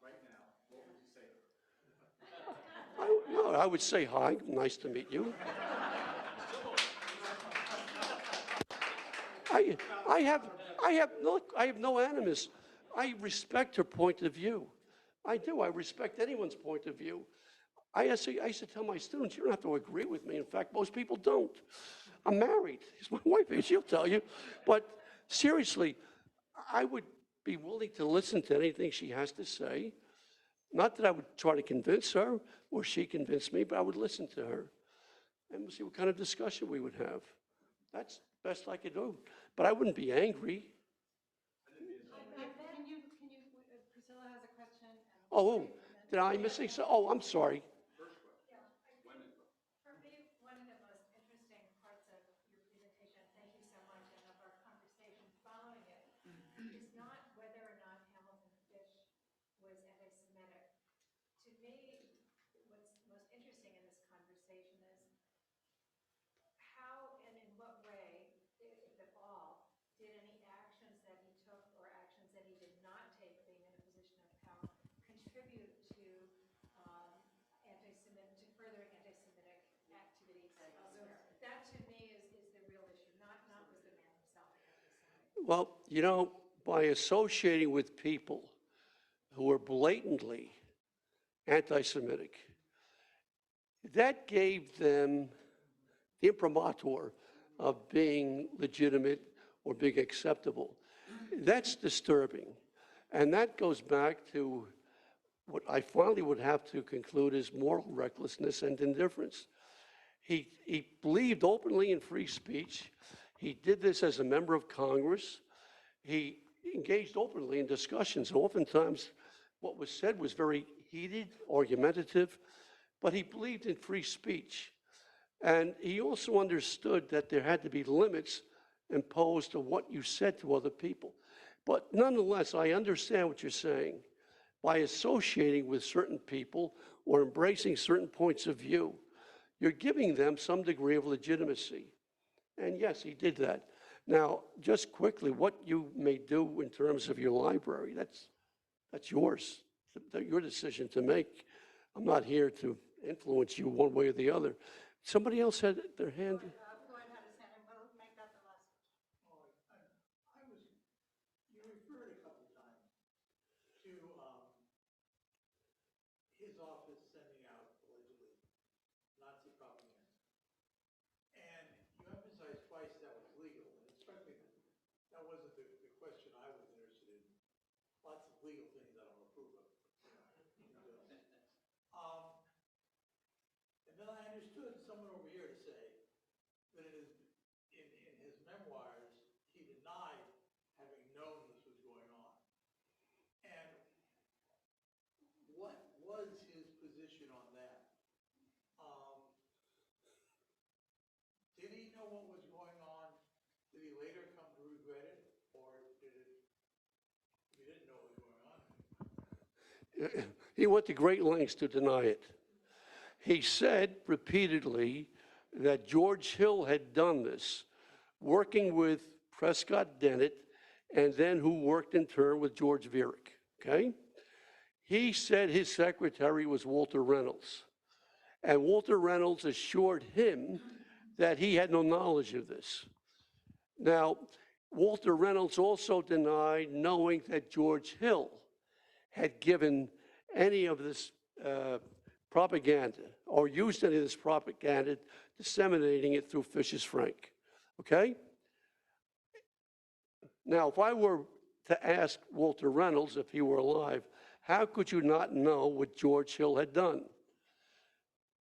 right now. What would you say to her? I would say hi, nice to meet you. I have no animus. I respect her point of view. I do. I respect anyone's point of view. I used to tell my students, you don't have to agree with me. In fact, most people don't. I'm married. My wife is, she'll tell you. But seriously, I would be willing to listen to anything she has to say. Not that I would try to convince her or she convince me, but I would listen to her. And we'll see what kind of discussion we would have. That's the best I could do. But I wouldn't be angry. Priscilla has a question. Oh, did I miss anything? Oh, I'm sorry. For me, one of the most interesting parts of your presentation, thank you so much, and of our conversation following it, is not whether or not Hamilton Fish was anti-Semitic. To me, what's most interesting in this conversation is how and in what way, if at all, did any actions that he took or actions that he did not take, being in a position of power, contribute to furthering anti-Semitic activities. That to me is the real issue, not was the man himself anti-Semitic. Well, you know, by associating with people who are blatantly anti-Semitic, that gave them the imprimatur of being legitimate or being acceptable. That's disturbing. And that goes back to what I finally would have to conclude is moral recklessness and indifference. He believed openly in free speech. He did this as a member of Congress. He engaged openly in discussions. Oftentimes, what was said was very heated, argumentative, but he believed in free speech. And he also understood that there had to be limits imposed to what you said to other people. But nonetheless, I understand what you're saying. By associating with certain people or embracing certain points of view, you're giving them some degree of legitimacy. And yes, he did that. Now, just quickly, what you may do in terms of your library, that's yours, your decision to make. I'm not here to influence you one way or the other. Somebody else had their hand. Floyd had his hand, and we'll make that the last. Oh, you referred a couple times to his office sending out allegedly Nazi propaganda. And you emphasized twice that was legal, and it struck me that wasn't the question I was interested in. Lots of legal things I don't approve of. And then I understood someone over here to say that in his memoirs, he denied having known this was going on. And what was his position on that? Did he know what was going on? Did he later come to regret it? Or he didn't know what was going on? He went to great lengths to deny it. He said repeatedly that George Hill had done this, working with Prescott Dennett, and then who worked in turn with George Viereck, okay? He said his secretary was Walter Reynolds, and Walter Reynolds assured him that he had no knowledge of this. Now, Walter Reynolds also denied knowing that George Hill had given any of this propaganda or used any of this propaganda, disseminating it through Fish's Frank, okay? Now, if I were to ask Walter Reynolds if he were alive, how could you not know what George Hill had done?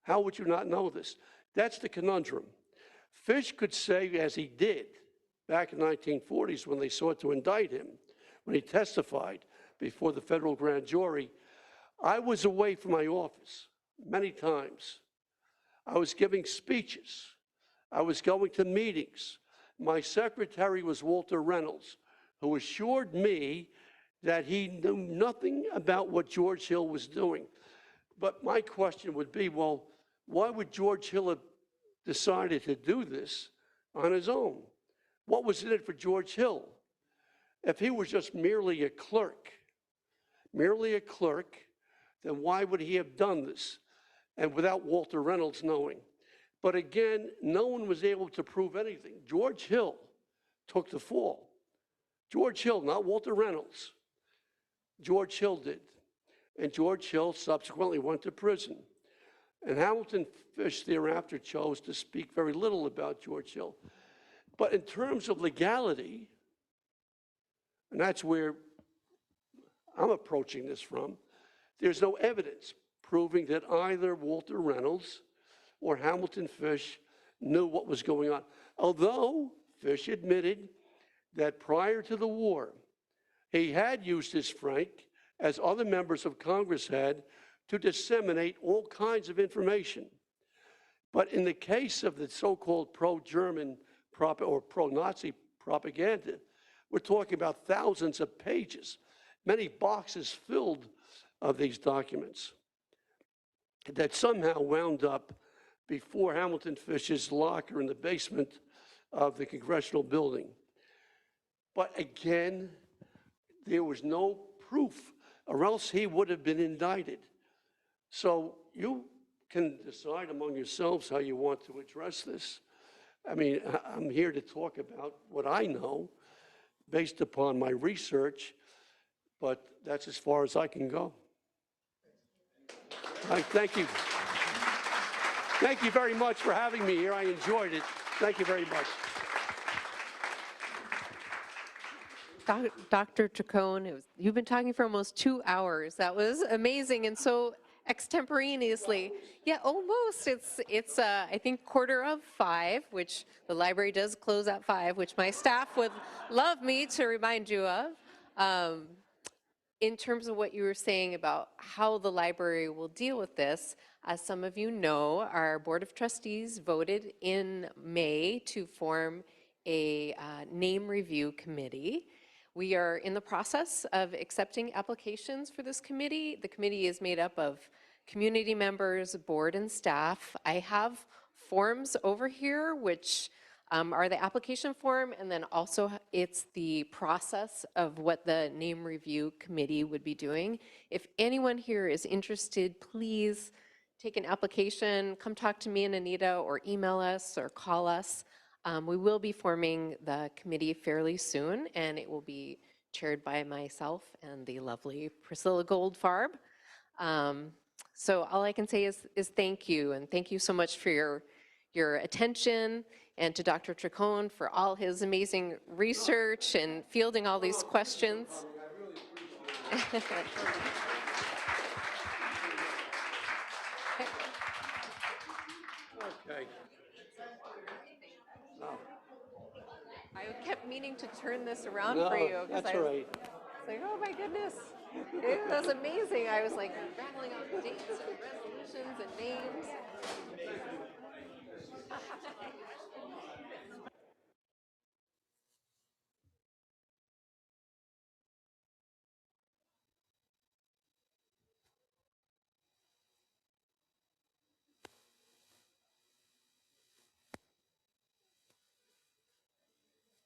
How would you not know this? That's the conundrum. Fish could say, as he did back in the 1940s when they sought to indict him, when he testified before the federal grand jury, I was away from my office many times. I was giving speeches. I was going to meetings. My secretary was Walter Reynolds, who assured me that he knew nothing about what George Hill was doing. But my question would be, well, why would George Hill have decided to do this on his own? What was in it for George Hill? If he was just merely a clerk, then why would he have done this? And without Walter Reynolds knowing. But again, no one was able to prove anything. George Hill took the fall. George Hill, not Walter Reynolds. George Hill did. And George Hill subsequently went to prison. And Hamilton Fish thereafter chose to speak very little about George Hill. But in terms of legality, and that's where I'm approaching this from, there's no evidence proving that either Walter Reynolds or Hamilton Fish knew what was going on. Although Fish admitted that prior to the war, he had used his Frank, as other members of Congress had, to disseminate all kinds of information. But in the case of the so-called pro-German or pro-Nazi propaganda, we're talking about thousands of pages, many boxes filled of these documents that somehow wound up before Hamilton Fish's locker in the basement of the Congressional building. But again, there was no proof, or else he would have been indicted. So you can decide among yourselves how you want to address this. I mean, I'm here to talk about what I know based upon my research, but that's as far as I can go. Thank you. Thank you very much for having me here. I enjoyed it. Thank you very much. Dr. Troncone, you've been talking for almost 2 hours. That was amazing, and so extemporaneously. Yeah, almost. It's I think 4:45, which the library does close at 5, which my staff would love me to remind you of. In terms of what you were saying about how the library will deal with this, as some of you know, our Board of Trustees voted in May to form a name review committee. We are in the process of accepting applications for this committee. The committee is made up of community members, board, and staff. I have forms over here which are the application form, and then also it's the process of what the name review committee would be doing. If anyone here is interested, please take an application, come talk to me and Anita, or email us or call us. We will be forming the committee fairly soon, and it will be chaired by myself and the lovely Priscilla Goldfarb. So all I can say is thank you, and thank you so much for your attention, and to Dr. Troncone for all his amazing research and fielding all these questions. Okay. No, I kept meaning to turn this around no, for you. that's I all was right. like, oh my goodness. It was amazing. I was like rattling off dates.